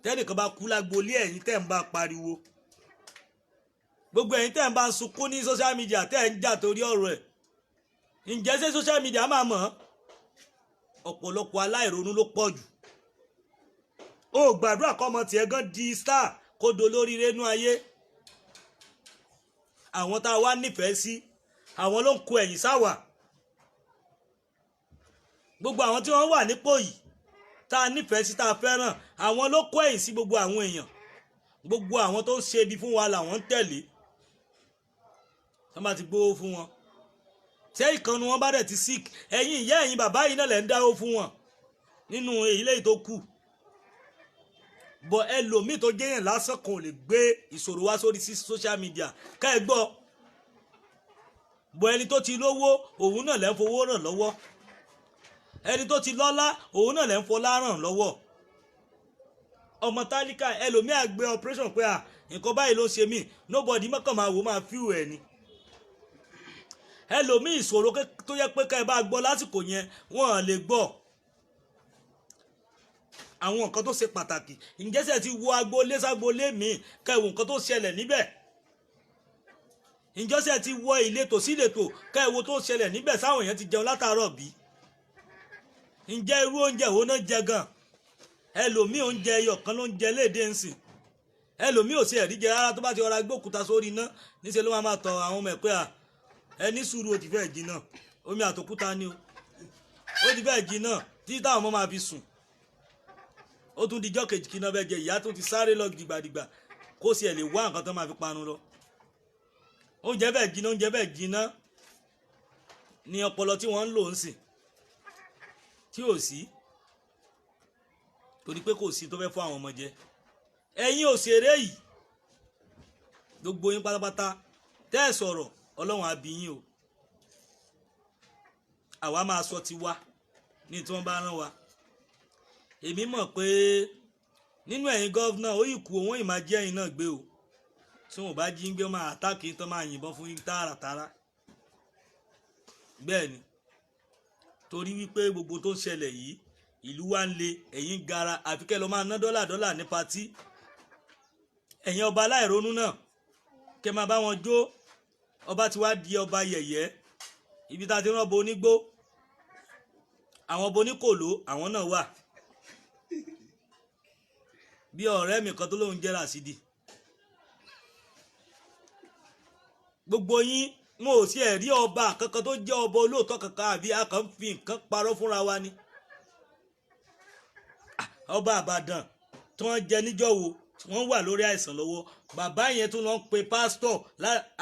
tẹ́nìkan bá kú lágboolé ẹ̀yin tẹ́ ń bá pariwo. gbogbo ẹ̀yin tẹ́ ń bá ń sunkún ní social media tẹ́ ń jà torí ọ̀rọ̀ ẹ̀. ǹjẹ́ ṣé social media máa mọ̀? ọ̀pọ̀lọpọ̀ aláìronú ló pọ̀ jù. ó gbàdúrà kọ́mọ tiẹ̀ gan di star kó dolóríire nú ayé. àwọn tá a wá nífẹ̀ẹ́ sí àwọn ló ń kó ẹ̀yìn sáwà. gbogbo àwọn tí wọ́n wà nípò yìí tá a nífẹ̀ẹ́ sí tá a fẹ́ràn àwọn ló kó ẹ̀yìn sí gbogbo àwọn èèyàn. gbogbo àwọn tó ń ṣe ibi fún wa làwọn ń tẹ̀lé. wọ́n bá ti gbówó fún wọn. ṣé ìkànnì wọn bá dẹ̀ ti sick ẹ̀yin ìyá ẹ̀yin bàbá yìí náà lẹ̀ ń dáwó fún wọn nínú èyí tó kù. bọ̀ ẹlòmíì tó jẹ́yàn lásán kan ò lè gbé ìṣòro wá sórí social media ká ẹ gbọ́. bọ̀ ẹni tó ti lówó òun náà lẹ́ ń fowó ràn lọ́wọ́. ẹni tó ti lọ́lá òun náà lẹ́ ń fọlá ràn lọ́wọ́. ọmọ tálíkà ẹlòmíì á gbé operation pé nǹkan báyìí ló ṣe mí nobody mọ́kàn máa wò máa fíw ẹ̀ ni. ẹlòmíì ìṣòro tó yẹ pé ká ẹ bá gbọ́ lásìkò yẹn wọ́n lè gbọ́. àwọn nǹkan tó ṣe pàtàkì ǹjẹ́sẹ̀ ti wo agboolé ságboolé mi ká ẹ wo nǹkan tó ṣẹlẹ̀ níbẹ̀. ǹjẹ́sẹ̀ ti wọ ìletò sí ìletò ká ẹ wo tó ṣẹlẹ̀ níbẹ̀ sáwọn èèyàn ti jẹun látàárọ̀ bí. ǹjẹ́ irú oúnjẹ wo náà jẹ gan? ẹlòmíì oúnjẹ ẹyọ kan ló ń jẹ léde ńsìn. ẹlòmíì ò sí ẹ̀rí jẹ rárá tó bá ti rọra gbókúta sórí iná níṣẹ́ ló máa tọ àwọn ọmọ ẹ̀ pé ẹni sùúrù ó ti fẹ́ jiná omi àtòkúta ni ó ti fẹ́ jiná títí táwọn ọmọ máa fi sùn. ó tún dijọ́ kejì kí iná fẹ́ jẹ ìyá tó ti sáré lọ dìgbàdìgbà kó sì ẹ̀ lè wá nǹkan tó máa fi panu lọ. oúnjẹ bẹ́ẹ̀ jiná ní ọpọlọ tí wọ́n ń lò ń sìn tí ò sí torí pé kò sí tó fẹ́ fún àwọn ọmọ jẹ. ẹ̀yin òṣèré yìí gbogbo yín pátápátá tẹ́ ẹ̀ sọ̀rọ̀ ọlọ́run á bí yín o. àwa máa sọ tiwa ní tí wọ́n bá rán wa. èmi mọ̀ pé nínú ẹ̀yin gọ́vnà ó yìí kú owó yìí máa jẹ́ ẹ̀yin náà gbé o. tí wọn ò bá jí ń gbé máa àtàkì tó máa yìnbọn fún yín tààràtàrà. bẹ́ẹ̀ ni torí wípé gbogbo tó ń ṣẹlẹ̀ yìí ìlú wa ń le ẹ̀yin gara àfi kẹ́ lọ máa ná dọ́là ní patí. ẹ̀yin ọba aláìronú náà kẹ́ máa bá wọn jó. ọba ti wá di ọba yẹ̀yẹ́ ibi tá a ti rán ọba onígbó àwọn ọba oníkòló àwọn náà wà. bí ọ̀rẹ́ mi kan tó lóun jẹ́ Ràṣídì. gbogbo yín mo ò sí ẹ̀rí ọba kankan tó jẹ́ ọba olóòótọ́ kankan àbí a kàn fi nǹkan parọ́ fúnra wa ni. ọba Ìbàdàn tí wọ́n jẹ níjọ́ wo wọ́n wà lórí àìsàn lọ́wọ́ bàbá yẹn tún lọ ń pe pásítọ̀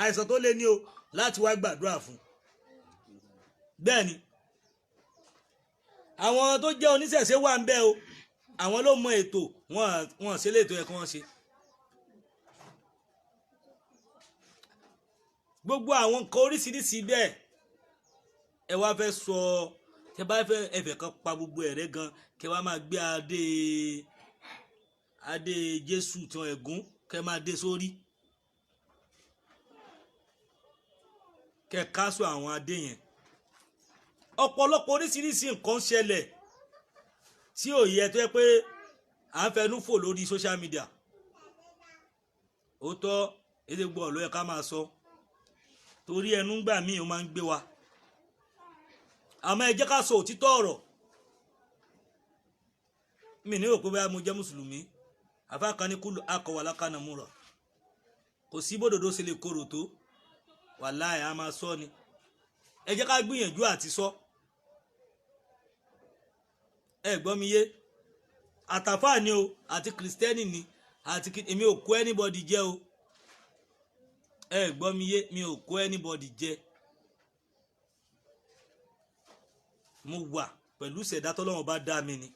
àìsàn tó lé ní o láti wá gbàdúrà fún. bẹ́ẹ̀ ni àwọn tó jẹ́ oníṣẹ̀ṣe wà ń bẹ̀ o àwọn ló mọ ètò wọn ṣe léètò yẹ kí wọ́n ṣe. gbogbo àwọn nǹkan oríṣiríṣi bẹ́ẹ̀ ẹ wá fẹ́ sọ tẹ bá fẹ́ ẹfẹ̀ kan pa gbogbo ẹ̀rẹ́ gan kẹ wá máa gbé adé Jésù tí wọn ẹ̀gún kẹ máa dé sórí kẹ káṣọ àwọn adé yẹn. ọ̀pọ̀lọpọ̀ oríṣiríṣi nǹkan ṣẹlẹ̀ tí ò yẹ tó yẹ pé à ń fẹnu fò lórí social media. ó tọ́ èdè gbọ́ ló yẹ ká máa sọ torí ẹnu gbà míì ó máa ń gbé wa. àmọ́ ẹ jẹ́ ká sọ òtítọ́ ọ̀rọ̀. mi ní òpó báyà mo jẹ́ mùsùlùmí afákan ní kúlù akọ̀wà lákànnà múra kò sí bódòdó ṣe lè korò tó wàláhì a máa sọ ni. ẹ jẹ́ ká gbìyànjú àti sọ. ẹ gbọ́ mi yé àtàfà ni o àti kìrìsìtẹ́nì ni àti èmi ò kó anybody jẹ o. ẹ gbọ́ mi yé mi ò kó anybody jẹ. mo wà pẹ̀lú ìṣẹ̀dá tọ́lọ́run bá dá mi ni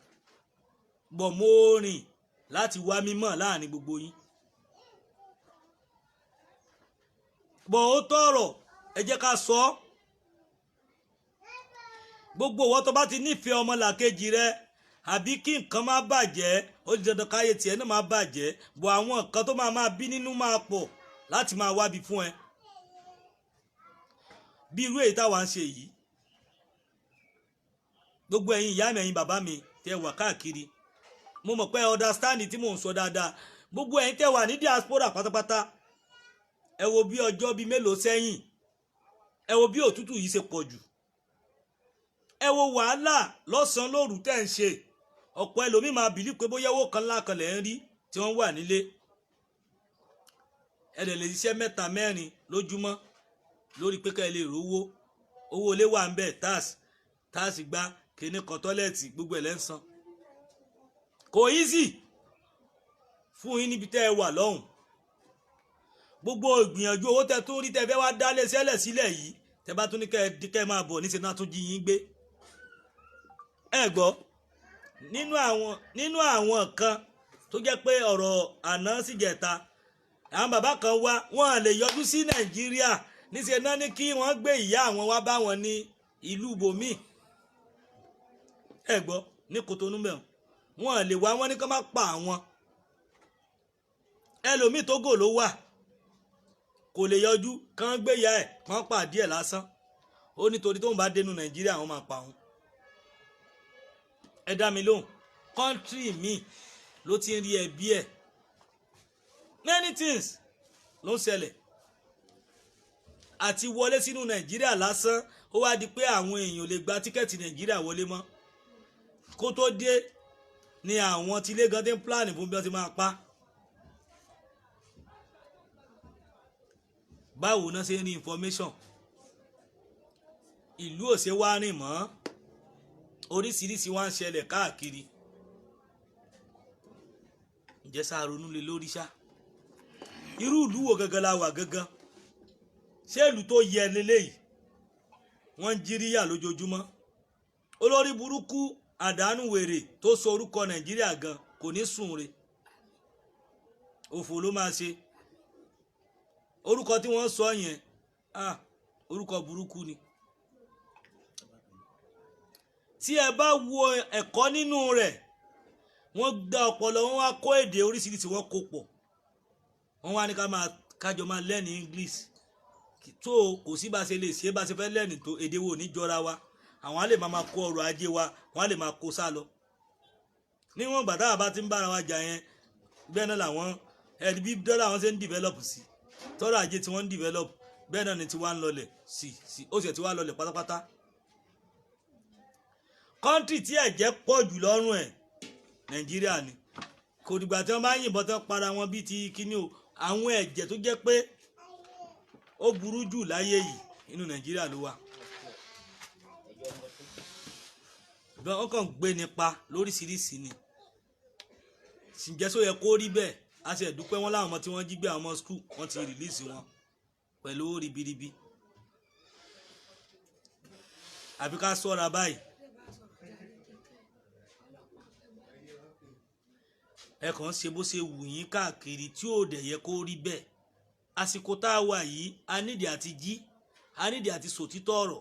bọ̀ mo rìn láti wá mímọ̀ láàrin gbogbo yín. bọ̀ ó tọ̀rọ̀ ẹ jẹ́ ká sọ gbogbo ìwọ tó bá ti nífẹ̀ẹ́ ọmọlàkejì rẹ àbí kí nǹkan má bàjẹ́ ó di dandan káyé tiẹ̀ náà má bàjẹ́ bọ̀ àwọn nǹkan tó máa bí nínú máa pọ̀ láti máa wábi fún ẹ bí irú èyí táwa ń ṣe yìí gbogbo ẹ̀yin ìyá mi ẹ̀yin bàbá mi tẹ́ wà káàkiri mo mọ̀ pé understand tí mò ń sọ dáadáa gbogbo ẹ̀yin tẹ́ wà ní diaspora pátápátá ẹ wo bí ọjọ́ bíi mélòó sẹ́yìn ẹ wo bí òtútù yìí ṣe pọ̀ jù ẹ wo wàhálà lọ́sàn-án lóru tẹ́ ń ṣe ọ̀pọ̀ ẹlòmíì máa bìlí pé bóyá owó kan lákan lẹ̀ ń rí tí wọ́n wà nílé ẹ lè ṣiṣẹ́ 3 4 lójúmọ́ lórí pé ká ẹ lè rówó owó ilé wà ń bẹ̀ táàsì gbá kíní kan tọ́lẹ̀tì gbogbo ẹ̀ lẹ́ ń san kò easy fún yín níbi tẹ́ ẹ wà lọ́hùn gbogbo ìgbìyànjú owó tẹ́ tó rí tẹ́ fẹ́ wá dálé sẹ́lẹ̀ sílẹ̀ yìí tẹ́ bá tún ní kẹ́ máa bọ̀ níṣẹ́ náà tún jí yín gbé ẹ gbọ́ nínú àwọn kan tó jẹ́ pé ọ̀rọ̀ àná síjẹta àwọn bàbá kan wá wọn lè yọjú sí Nàìjíríà níṣẹ́ náà ní kí wọ́n gbé ìyá àwọn wá bá wọn ní ìlú bòmíì ẹ gbọ́ ní Kòtónú mẹ́wọ̀n wọn lè wá wọn ní kó má pa àwọn ẹlòmíì Tógò ló wà kò lè yọjú kán gbé ìyá ẹ̀ kán pa díẹ̀ lásán ó nítorí tóun bá dénú Nàìjíríà àwọn máa pa òun ẹ dá mi lóhùn kọ́ńtírì míì ló ti ń rí ẹbí ẹ̀ many things ló ń ṣẹlẹ̀ àti wọlé sínú Nàìjíríà lásán ó wá di pé àwọn èèyàn lè gba tíkẹ́ẹ̀tì Nàìjíríà wọlé mọ́ kó tó dé ni àwọn tilé gan ti ń pláàni fún bí wọ́n ti máa pa báwo náà ṣe ń rí information ìlú ò ṣe wá rìn mọ́ oríṣiríṣi wá ń ṣẹlẹ̀ káàkiri ǹjẹ́ sáà ronú lé lórí ṣá irú ìlú wo gangan la wà gangan ṣé ìlú tó yẹ leléyìí wọ́n ń jíríyà lójoojúmọ́ olórí burúkú àdánù wèrè tó sọ orúkọ Nàìjíríà gan kò ní sùn re òfò ló máa ṣe orúkọ tí wọ́n sọ yẹn orúkọ burúkú ni tí ẹ bá wo ẹ̀kọ́ nínú rẹ̀ wọ́n dá ọpọlọ wọn wá kó èdè oríṣiríṣi wọn kó pọ̀ wọ́n wá ní kájọ máa lẹ́ni English tó kò sí bá ṣe lè ṣe bá ṣe fẹ́ lẹ́ni tó èdè wo ní jọra wa àwọn á lè máa kó ọrọ̀ ajé wa wọ́n á lè máa kó sá lọ níwọ̀n gbà táwa bá ti ń bára wa jà yẹn bẹ́ẹ̀ náà làwọn ẹni bí dọ́là wọn ṣe ń develop sí tọ́rọ̀ ajé tí wọ́n ń develop bẹ́ẹ̀ náà ni tí wọ́n ń lọlẹ̀ sí ó sì ti wá lọlẹ̀ pátápátá kọ́ńtì tí ẹ̀jẹ̀ pọ̀ jù lọ́rùn ẹ̀ Nàìjíríà ni kò dìgbà tí wọ́n bá yìnbọn tán para wọn bíi ti kíní o àwọn ẹ̀jẹ̀ tó jẹ́ pé ó burú jù láyé yìí inú Nàìjíríà ló wà wọ́n kàn gbé nípa lóríṣiríṣi ni ǹjẹ́ só yẹ kó rí bẹ́ẹ̀ a sì dúpẹ́ wọn láwọn ọmọ tí wọ́n jí gbé àwọn ọmọ skul wọ́n ti rìlíìsì wọn pẹ̀lú ribiribi àbí ká ṣọ́ra báyìí ẹ kàn ṣe bó ṣe wù yín káàkiri tí ò dẹ̀ yẹ kó rí bẹ́ẹ̀ àsìkò tá a wà yìí a nídìí àti jí a nídìí àti sòtítọ́ ọ̀rọ̀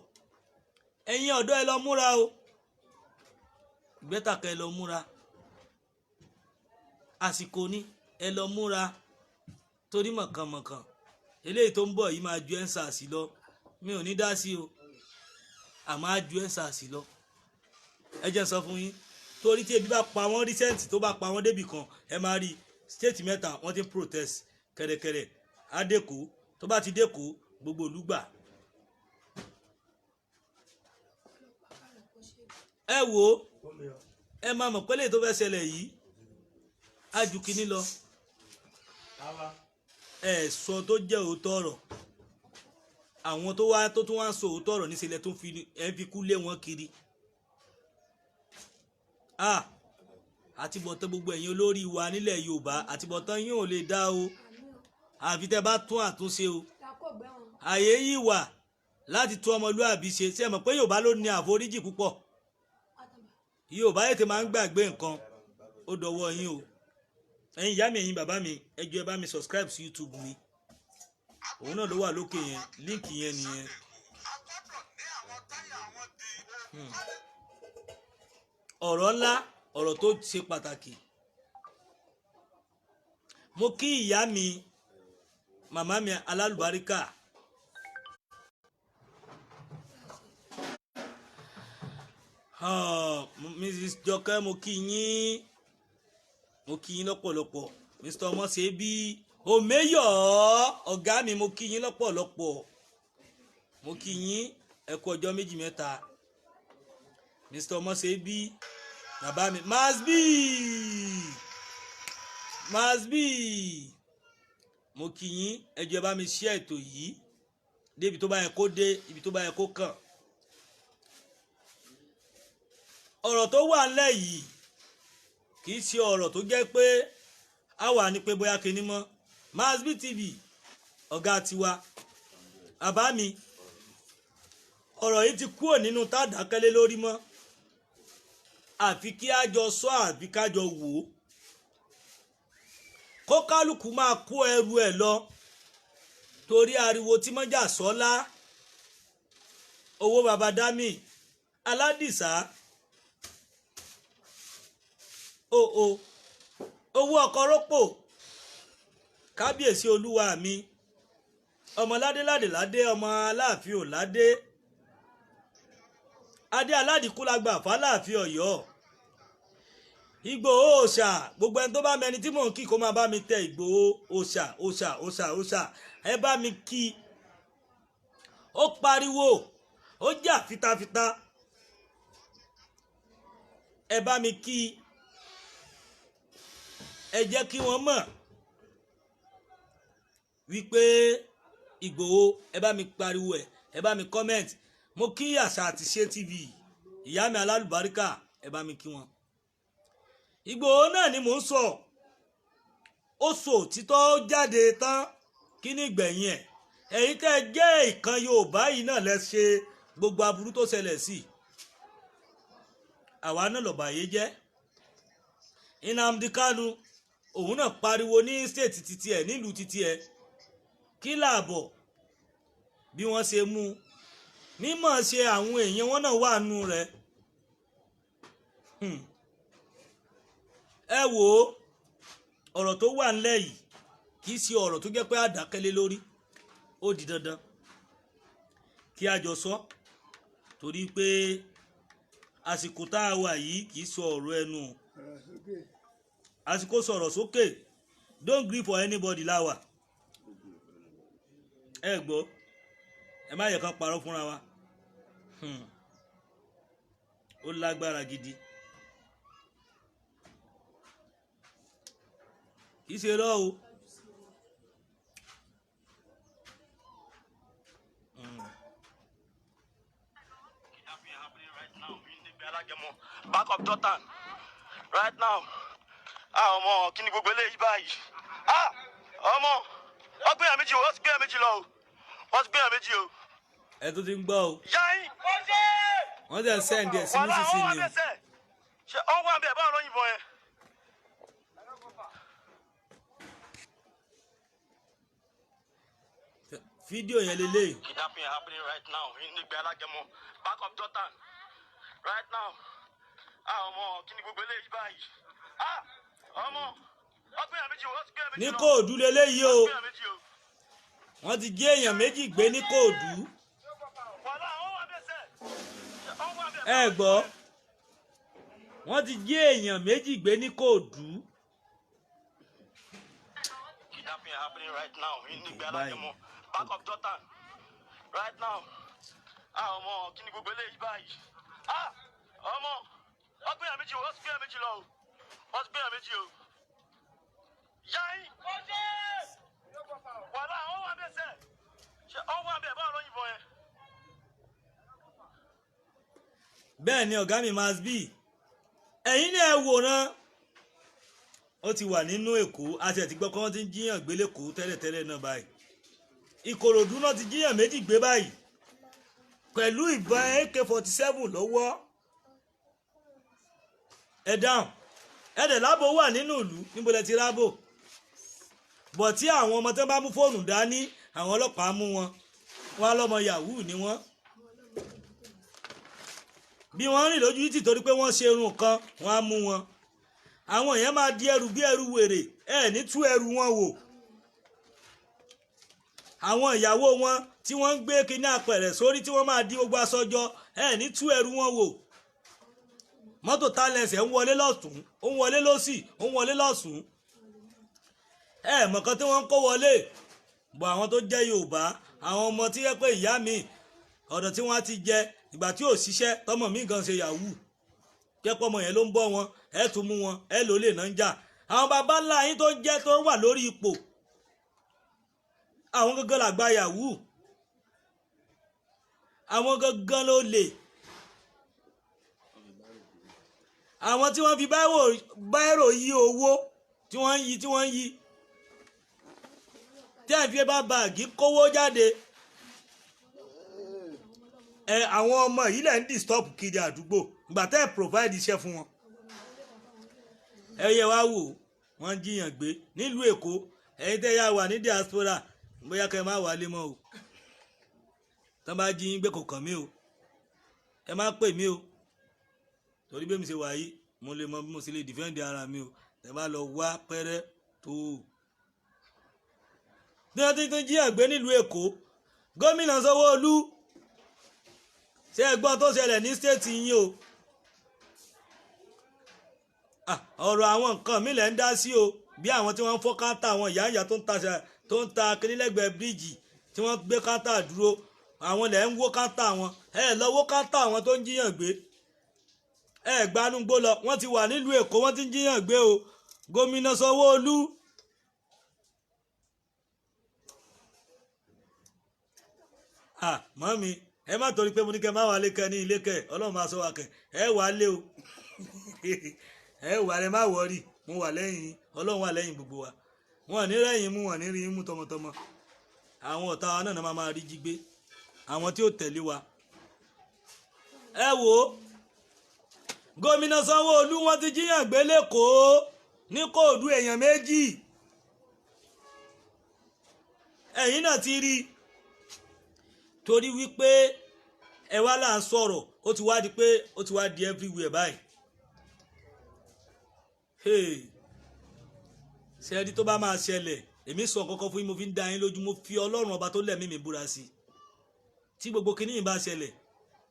ẹ̀yin ọ̀dọ́ ẹ lọ múra o ìgbẹ́ta kan ẹ lọ múra àsìkò ní ẹ lọ múra torí mọ̀kànmọ̀kàn eléyìí tó ń bọ̀ yìí máa ju ẹ́ńsà sí lọ mi ò ní dá sí o àmọ́ á ju ẹ́ńsà sí lọ ẹ jẹ́ sọ fún yín torí tí ebi bá pa wọ́n recent tó bá pa wọ́n débì kan ẹ máa rí state mẹ́ta wọ́n ti ń protest kẹ̀rẹ̀kẹ̀rẹ̀ adéko tó bá ti déko gbogbo olùgbà ẹ wò ó ẹ máa mọ̀ pẹ́lẹ́ tó fẹ́ ṣẹlẹ̀ yìí á ju kínní lọ ẹ sọ tó jẹ́ òótọ́ ọ̀rọ̀ àwọn tó tún wá ń sọ òótọ́ ọ̀rọ̀ níṣẹ́lẹ̀ tó fi kú lé wọn kiri àtibọ̀tán gbogbo ẹ̀yin olórí wa nílẹ̀ Yorùbá àtibọ̀tán yín ò lè dá o àfi tẹ́ bá tún àtúnṣe o àyè yìí wà láti tún ọmọlúàbí ṣe ṣe mọ̀ pé Yorùbá ló ní àforíjì púpọ̀ Yorùbá ètè máa ń gbàgbé nǹkan ó dọwọ́ yín o ẹ̀yin ìyá mi ẹ̀yin bàbá mi ẹ jọ̀ọ́ ẹ bá mi subscribe sí YouTube mi òun náà ló wà lókè yẹn, líǹkì yẹn nìyẹn. ọ̀rọ̀ ńlá, ọ̀rọ̀ tó ṣe pàtàkì. mo kí ìyá mi, màmá mi alálùbáríkà. Mrs. Jọkẹ́ mo kí yín lọ́pọ̀lọpọ̀. Mr. Ọmọṣẹ́bí Òmeyọ̀ ọ̀gá mi, mo kí yín lọ́pọ̀lọpọ̀. mo kí yín ẹ kú ọjọ́ méjì mẹ́ta. Mr. Ọmọṣẹ́bí bàbá mi Masbi mo kí yín, ẹ jọ̀ọ́ bá mi share ètò yìí débi tó bá yẹ kó dé, ibi tó bá yẹ kó kàn. ọ̀rọ̀ tó wà ńlẹ̀ yìí kì í ṣe ọ̀rọ̀ tó jẹ́ pé a wà ní pé bóyá kíní mọ́. Masbi TV ọ̀gá tiwa, bàbá mi, ọ̀rọ̀ yìí ti kúrò nínú tá a dákẹ́lé lórí mọ́. àfi kí a jọ sọ, àfi ká jọ wò ó. kó kálukú máa kó ẹrù ẹ̀ lọ, torí ariwo tí mọ́jà sọ́lá, owó baba dami aládìsá, owó ọkọ̀ rọ́pò, kábíyèsí olúwa mi, ọmọ ládéládéládé, ọmọ aláàfin ò ládé, adé aládìkúlágbà fáláàfin Ọ̀yọ́, Ìgbòho òòṣà. gbogbo ẹni tó bá mẹni tí mò ń kí kó máa bá mi tẹ Ìgbòho òòṣà òòṣà òòṣà òòṣà, ẹ bá mi kí. ó pariwo, ó jà fitafita, ẹ bá mi kí. ẹ jẹ́ kí wọ́n mọ̀ wípé Ìgbòho, ẹ bá mi pariwo ẹ bá mi comment. mo kí Àṣà àti Ṣe TV ìyá mi alálùbáríkà, ẹ bá mi kí wọn. Ìgbòho náà ni mò ń sọ. ó sọ òtítọ́ jáde tán, kí ni ìgbẹ̀yìn ẹ̀? ẹ̀yin tẹ́ ẹ jẹ́ ìkan Yorùbá yìí náà lẹ ṣe gbogbo aburú tó ṣẹlẹ̀ sí. àwa náà lọ́ba yé jẹ́. Nnamdi Kanu òun náà pariwo ní stéètì títí ẹ̀, nílùú títí ẹ̀. kí làbọ̀ bí wọ́n ṣe mú mímọ̀ ṣe àwọn èèyàn wọn náà wà nù rẹ̀. ẹ wò ó, ọ̀rọ̀ tó wà ńlẹ̀ yìí kì í ṣe ọ̀rọ̀ tó jẹ́ pé àdákẹ́lé lórí. ó di dandan kí a jọ sọ, torí pé àsìkò tá a wà yìí kì í sọ ọ̀rọ̀ ẹnu. àsìkò sọ̀rọ̀ sókè, don't gree for anybody láwà. ẹ gbọ́, ẹ má yẹ kán parọ́ fúnra wa. ó lágbára gidi. kì í ṣe rọ́ o. Back of Jordan right now. ọmọ kí ni gbogbo eléyìí báyìí? ọmọ wọ́n gbé méjì o, wọ́n ti gbé méjì lọ o, wọ́n ti gbé méjì o. ẹ tó ti ń gbọ́ o. yáyìn wọ́n tẹ̀ sẹ́ǹdì ẹ̀ sí nísinsìnyí ni o. ṣe ọ̀hún wà bẹ́ẹ̀ báwọn lóyìnbó yẹn. fídíò yẹn lélẹ̀. kidnapping happening right now in Igbe Alágẹmọ, back of Jordan right now. ọmọ kí ni gbogbo eléyìí báyìí? ọmọ wọ́n gbé méjì o, wọ́n ti gbé méjì lọ. ní Kóòdú lélẹ́yìí o. wọ́n ti gé èèyàn méjì gbé ní Kóòdú. ẹ gbọ́, wọ́n ti gé èèyàn méjì gbé ní Kóòdú. kidnapping happening right now in Igbe Alágẹmọ, back of Jordan right now. ọmọ kí ni gbogbo eléyìí báyìí? ọmọ wọ́n gbé méjì o, wọ́n ti gbé méjì lọ o, wọ́n ti gbé méjì o. yáyìn wàhálà ọ̀hún wà bẹ́ẹ̀ sẹ́, ṣe ọ̀hún wà bẹ́ẹ̀ báwọn lóyìnbó yẹn. bẹ́ẹ̀ ni ọ̀gá mi Masbi, ẹ̀yin náà ẹ wòran. ó ti wà nínú Èkó, àti ẹ̀ ti gbọ́ pé wọ́n ti ń jíyàn gbé lẹ́kọ̀ọ́ tẹ́lẹ̀tẹ́lẹ̀ náà báyìí. Ìkòròdú náà ti jíyàn méjì gbé báyìí pẹ̀lú ìbọn AK-47 lọ́wọ́. ẹ dáhùn, ẹ dẹ̀ láàbò wà nínú ìlú, níbo lẹ ti rábò? bọ̀ tí àwọn ọmọ tó bá mú fóònù dání àwọn ọlọ́pàá mú wọn wọ́n á lọ́mọ yahoo ni wọ́n bí wọ́n rìn lójú títì torí pé wọ́n ṣe irun kan wọ́n á mú wọn àwọn èèyàn máa di ẹrù bí ẹrù wèrè ní tú ẹrù wọn wò àwọn ìyàwó wọn tí wọ́n ń gbé kíní apẹ̀rẹ̀ sórí tí wọ́n máa di gbogbo aṣọjọ ní tú ẹrù wọn wò mọ́tò tálẹ̀sẹ̀ ń wọlé lọ́tún ó ń wọlé lọ́sì ó ń wọlé lọ́sùn mọ̀kan tí wọ́n ń kó wọlé bọ̀ àwọn tó jẹ́ Yorùbá àwọn ọmọ tí yẹ pé ìyá mi ọ̀dọ̀ tí wọ́n ti jẹ ìgbà tí ò ṣiṣẹ́ tọmọ mi gan ṣe yahoo kẹ́pọ̀ ọmọ yẹn ló ń bọ́ wọn tún mú wọn ló lè náà ń jà àwọn baba ńlá yín tó jẹ́ tó wà lórí ipò àwọn gangan làgbà yahoo àwọn gangan ló lè àwọn tí wọ́n fi báírò yí owó tí wọ́n ń yí tí ẹ̀ fi bá báàgì kówó jáde àwọn ọmọ yìí lẹ́ ń disturb kiri àdúgbò ìgbà tẹ́ ẹ̀ provide iṣẹ́ fún wọn ẹ̀yẹ wá wò wọ́n jiyàn gbé nílùú Èkó ẹ̀yin tẹ́ yà wà ní diaspora bóyá kẹ́ ẹ má wálé mọ́ o tán bá jí yín gbé kò kàn mí o ẹ má pè mí o torí bí mi ṣe wà yìí mo lè mọ bí mo ṣe lè defend ara mi o ẹ bá lọ wá pẹ́rẹ́ tó o. ní wọ́n ti tún jiyàn gbé nílùú Èkó gómìnà Sanwó-Olú ṣé ẹ gbọ́ tó ṣẹlẹ̀ ní stéètì yín o ọ̀rọ̀ àwọn nǹkan mi lẹ̀ ń dá sí o bí àwọn tí wọ́n ń fọ́ káńtà àwọn ìyá tó ń ta kínílẹ̀gbẹ̀ẹ́ bíríìjì tí wọ́n gbé káńtà dúró àwọn lẹ̀ ń wó káńtà wọn lọ wó káńtà àwọn tó ń jiyàn gbé gbanúgbó lọ wọ́n ti wà nílùú Èkó wọ́n ti ń jiyàn gbé o gómìnà Sanwó-Olú mọ́mi ẹ má torí pé mo ní kẹ́ má wà lékẹ́ ní ilé kẹ́ Ọlọ́run máa sọ wa kẹ́ wà lé o wà lẹ má wọrí mo wà lẹ́yìn Ọlọ́run wà lẹ́yìn gbogbo wa wọn ní rẹ́yìn mú wọn ní rí mú tọmọtọmọ àwọn ọ̀tá wa náà máa rí jí gbé àwọn tí ó tẹ̀lé wa wò ó gómìnà Sanwó-Olú wọ́n ti jíyàn gbé lẹ́kọ̀ọ́ ní kóòdù èèyàn méjì ẹ̀yin náà ti rí torí wípé ẹ wá là ń sọ̀rọ̀ ó ti wá di pé ó ti wá di everywhere báyìí ṣẹ́ẹ́dí tó bá máa ṣẹlẹ̀ èmi sọ kọ́kọ́ fún yín mo fi ń dá yín lójú mo fi Ọlọ́run ọba tó lẹ̀mí mi búra sí tí gbogbo kinní yìí bá ṣẹlẹ̀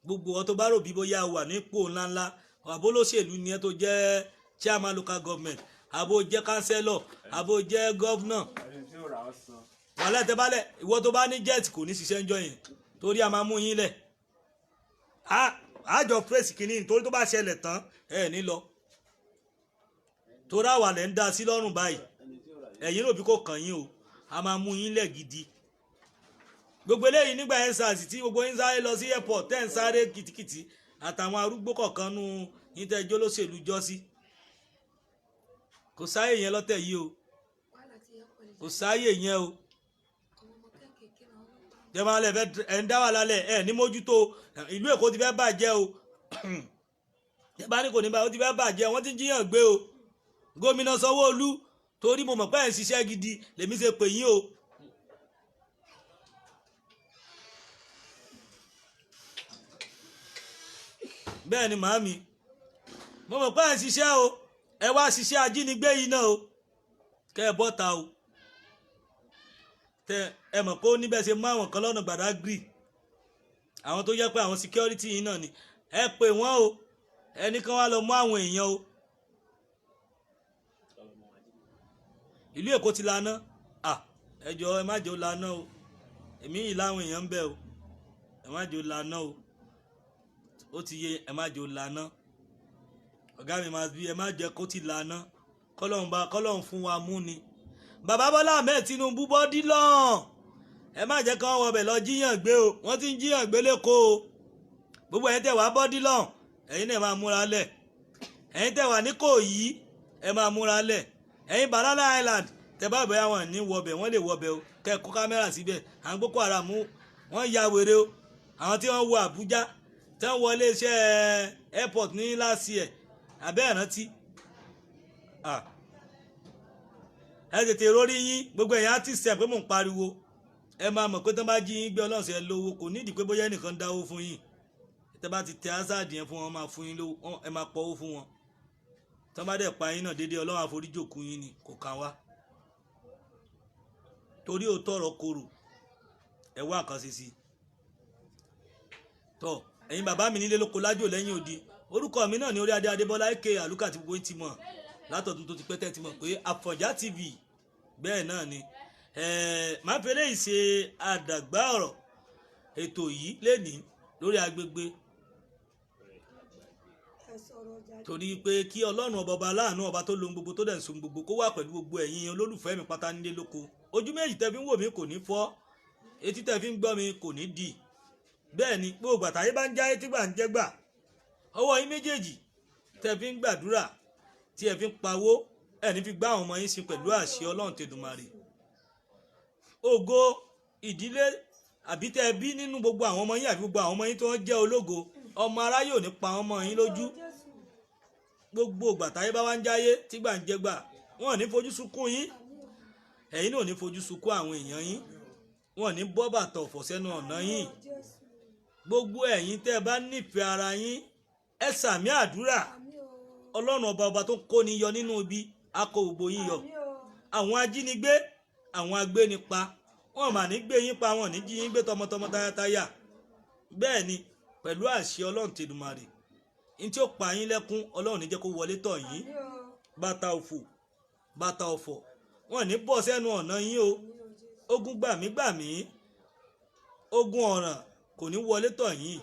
gbogbo ọ tó bá rò bí bóyá wà nípò ńláńlá àbólóṣèlú ni ẹ tó jẹ́ chairman local government àbó jẹ́ councillor àbó jẹ́ governor wàhálà tẹ́bálẹ̀ ìwọ tó bá ní jet kò ní ṣiṣẹ́ ńjọ́ yẹn torí a máa mú yín lẹ̀ àjọ praise kìíní nítorí tó bá ṣẹlẹ̀ tán ní lọ torí àwa lẹ̀ ń dá sí lọ́rùn báyìí ẹ̀yin rò bí kò kàn yín o a máa mú yín lẹ̀ gidi gbogbo eléyìí nígbà yẹn sars tí gbogbo yín sáré lọ sí airport tẹ́ ń sáré kìtìkìtì àtàwọn arúgbó kọ̀ọ̀kan nù yín tẹ́ jó lóṣèlú jọ́sí kò sáyè yẹn lọ́tẹ̀ yìí o kò sáyè yẹn o jẹ́mọ́ alẹ́ ẹ̀ ń dá wà lálẹ́ ẹ̀ ní mójútó ìlú Èkó ti fẹ́ bàjẹ́ o jẹ́bá ní kò ní bá ó ti fẹ́ bàjẹ́ wọ́n ti ń jíyàn gbé o gómìnà Sanwó-Olú torí mo mọ̀ pé ẹ̀ ń ṣiṣẹ́ gidi lèmi ṣe pè yín o. bẹ́ẹ̀ ni màámi mo mọ̀ pé ẹ̀ ń ṣiṣẹ́ o ẹ wá ṣiṣẹ́ ajínigbé yìí náà o kẹ́ ẹ bọ́ta o ẹ mọ̀ pé ó níbẹ̀ ṣe mú àwọn kan lọ́nà Gbàdágìrì àwọn tó jẹ́ pé àwọn security yìí náà ni ẹ pè wọ́n o ẹnì kan wá lọ mú àwọn èèyàn o ìlú Èkó ti laná ẹ jọ̀ọ́ ẹ má jẹ́ ó laná o èmi yìí láwọn èèyàn ń bẹ o ẹ má jẹ́ ó laná o ó ti yé ẹ má jẹ́ ó laná ọ̀gá mi máa bí ẹ má jẹ́ kó ti laná kọ́lọ́hún fún wa mú ni bàbá Bọ́lá Ahmed Tinubu bọ́dí lọ́n ẹ má jẹ́ kán wọbẹ̀ lọ jíyàn gbé o wọ́n ti ń jíyàn gbé lẹ́kọ̀ọ́ o gbogbo ẹ̀yin tẹ̀ wá bọ́dí lọ́n ẹ̀yin náà máa múra lẹ̀ ẹ̀yin tẹ̀ wá ní Ìkòyí ẹ máa múra lẹ̀ ẹ̀yin Banana Island tẹ̀ bá bẹ̀rẹ̀ wọn ní wọbẹ̀ wọ́n lè wọbẹ̀ o kẹ́ kó kámẹ́rà síbẹ̀ àwọn Boko Haram wọ́n ya wèrè o àwọn tí wọ́n wọ Àbújá tí wọ́n wọlé iṣẹ́ airport ní last year abẹ́ ìrántí ẹ tètè rórí yín gbogbo ẹ̀yin artist ẹ̀ pé mò ń pariwo ẹ máa mọ̀ pé tó bá jí yín gbé ọlọ́run ṣe lówó kò nídìí pé bóyá ẹnìkan dáwó fún yín tẹ́ bá ti tẹ ásàdì yẹn fún wọn máa fún yín lówó ẹ máa pọ̀wó fún wọn tó bá dẹ̀ pa yín náà déédéé ọlọ́run àforíjòkú yín ni kò kàn wá torí ó tọrọ korò ẹ wá nǹkan ṣe sí i tọ ẹ̀yin bàbá mi nílé lóko lájò lẹ́yìn odi orúkọ mi náà ní Orí Adé Adébọ́lá aka àlùkà tí gbogbo yín ti mọ̀ látọ̀dún tó ti pẹ́ tẹ́ ti mọ̀ pé Àfọ̀njá TV bẹ́ẹ̀ náà ni máa fẹ́lẹ́ yìí ṣe àdàgbà ọ̀rọ̀ ètò yìí lẹ́ni lórí agbègbè torí pé kí ọlọ́run ọba aláàánú ọba tó lohun gbogbo tó dẹ̀ ń so gbogbo kó wà pẹ̀lú gbogbo ẹ̀yin olólùfẹ́ mi pátá nílé lóko ojú méjì tẹ́ fi ń wò mí kò ní fọ́ etí tẹ́ fi ń gbọ́ mi kò ní dì bẹ́ẹ̀ ni gbogbo àtàyè bá ń jáyé tí gbà ń jẹ́ gbà ọwọ́ yín méjèèjì tẹ́ fi ń gbàdúrà tí ẹ fi ń pawó ẹni fi gbá àwọn ọmọ yín sí pẹ̀lú àṣẹ ọlọ́run tèdùmàrè ògo ìdílé àbí tẹ́ bí nínú gbogbo àwọn ọmọ yín àbí gbogbo àwọn ọmọ yín tó ń jẹ́ ológo ọmọ aráyé ò ní pa ọmọ yín lójú gbogbo àtàyè bá wá ń jáyé tí gbà ń jẹ́ gbà wọn ò ní fojú sunkún yín ẹ̀yin náà ò ní fojú sunkún àwọn èèyàn yín wọn ò ní bọ́ bàtà ọ̀fọ̀ sẹ́nu ọ̀nà yín gbogbo ẹ̀yin tẹ́ bá nífẹ̀ẹ́ ara yín ẹ sàmì àdúrà ọlọ́run ọba tó kó ni yọ nínú ibi á kó gbogbo yín yọ àwọn ajínigbé àwọn agbénipa wọn mà ní gbé yín pa wọn ní jí yín gbé tọmọtọmọ tayátayá bẹ́ẹ̀ ni pẹ̀lú àṣẹ ọlọ́run tèdùmàrè ní tí ó pa yín lẹ́kún ọlọ́run ní jẹ́ kó wọlé tọ̀ yín bàtà òfò bàtà ọ̀fọ̀ wọn ní bọ́ sẹ́nu ọ̀nà yín o ogun gbàmígbàmí ogun ọ̀ràn kò ní wọlé tọ̀ yín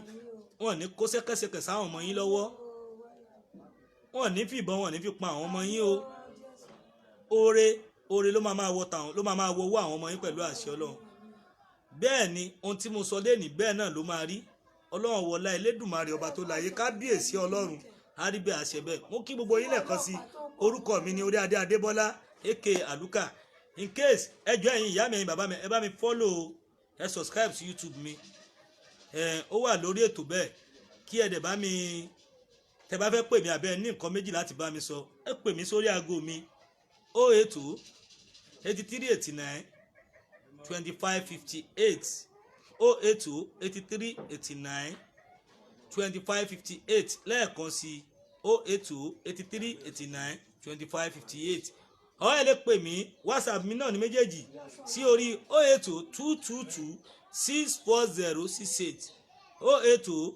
wọn ní kó ṣẹ́kẹ́ṣẹkẹ̀ sáwọn ọmọ yín lọ́wọ́ wọn ní fìbọn wọn ní fi pa àwọn ọmọ yín o oore ló máa wọ owó àwọn ọmọ yín pẹ̀lú àṣẹ ọlọ́run bẹ́ẹ̀ ni ohun tí mo sọ lẹ́nìí bẹ́ẹ̀ náà ló máa rí ọlọ́run wọlá Elédùmarè ọba tó láyé kábíyèsí ọlọ́run àríbẹ̀ àṣẹ bẹ́ẹ̀ mo kí gbogbo yín lẹ́ẹ̀kan sí orúkọ mi ní Orí Adé Adébọ́lá aka àlùkà in case ẹjọ́ ẹ̀yin ìyá mi ẹ̀yin bàbá mi ẹ bá mi follow ẹ subscribe sí YouTube mi ó wà lórí ètò bẹ́ẹ̀ kí ẹ dẹ̀ bá mi tẹ bá fẹ́ pè mí àbẹ́ ní nǹkan méjì láti bá mi sọ ẹ pè mí sórí aago mi 082 8389 2558 082 8389 2558 lẹ́ẹ̀kan sí 082 8389 2558 ọ̀ ẹ lè pè mí WhatsApp mi náà ní méjèèjì sí orí 082 222 64068 082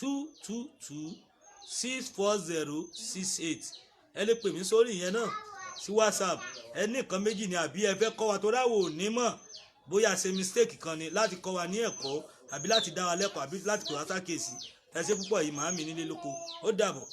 222 64068 ẹ lè pè mí sórí ìyẹn náà sí WhatsApp ẹ ní nǹkan méjì ni àbí ẹ fẹ́ kọ́ wa tó dáwò ní mọ̀ bóyá ṣe mistake kan ni láti kọ́ wa ní ẹ̀kọ́ àbí láti dá wa lẹ́kọ̀ọ́ àbí láti pè wá sákèsí ẹ ṣé púpọ̀ yìí màámi nílé lóko ó dàbọ̀.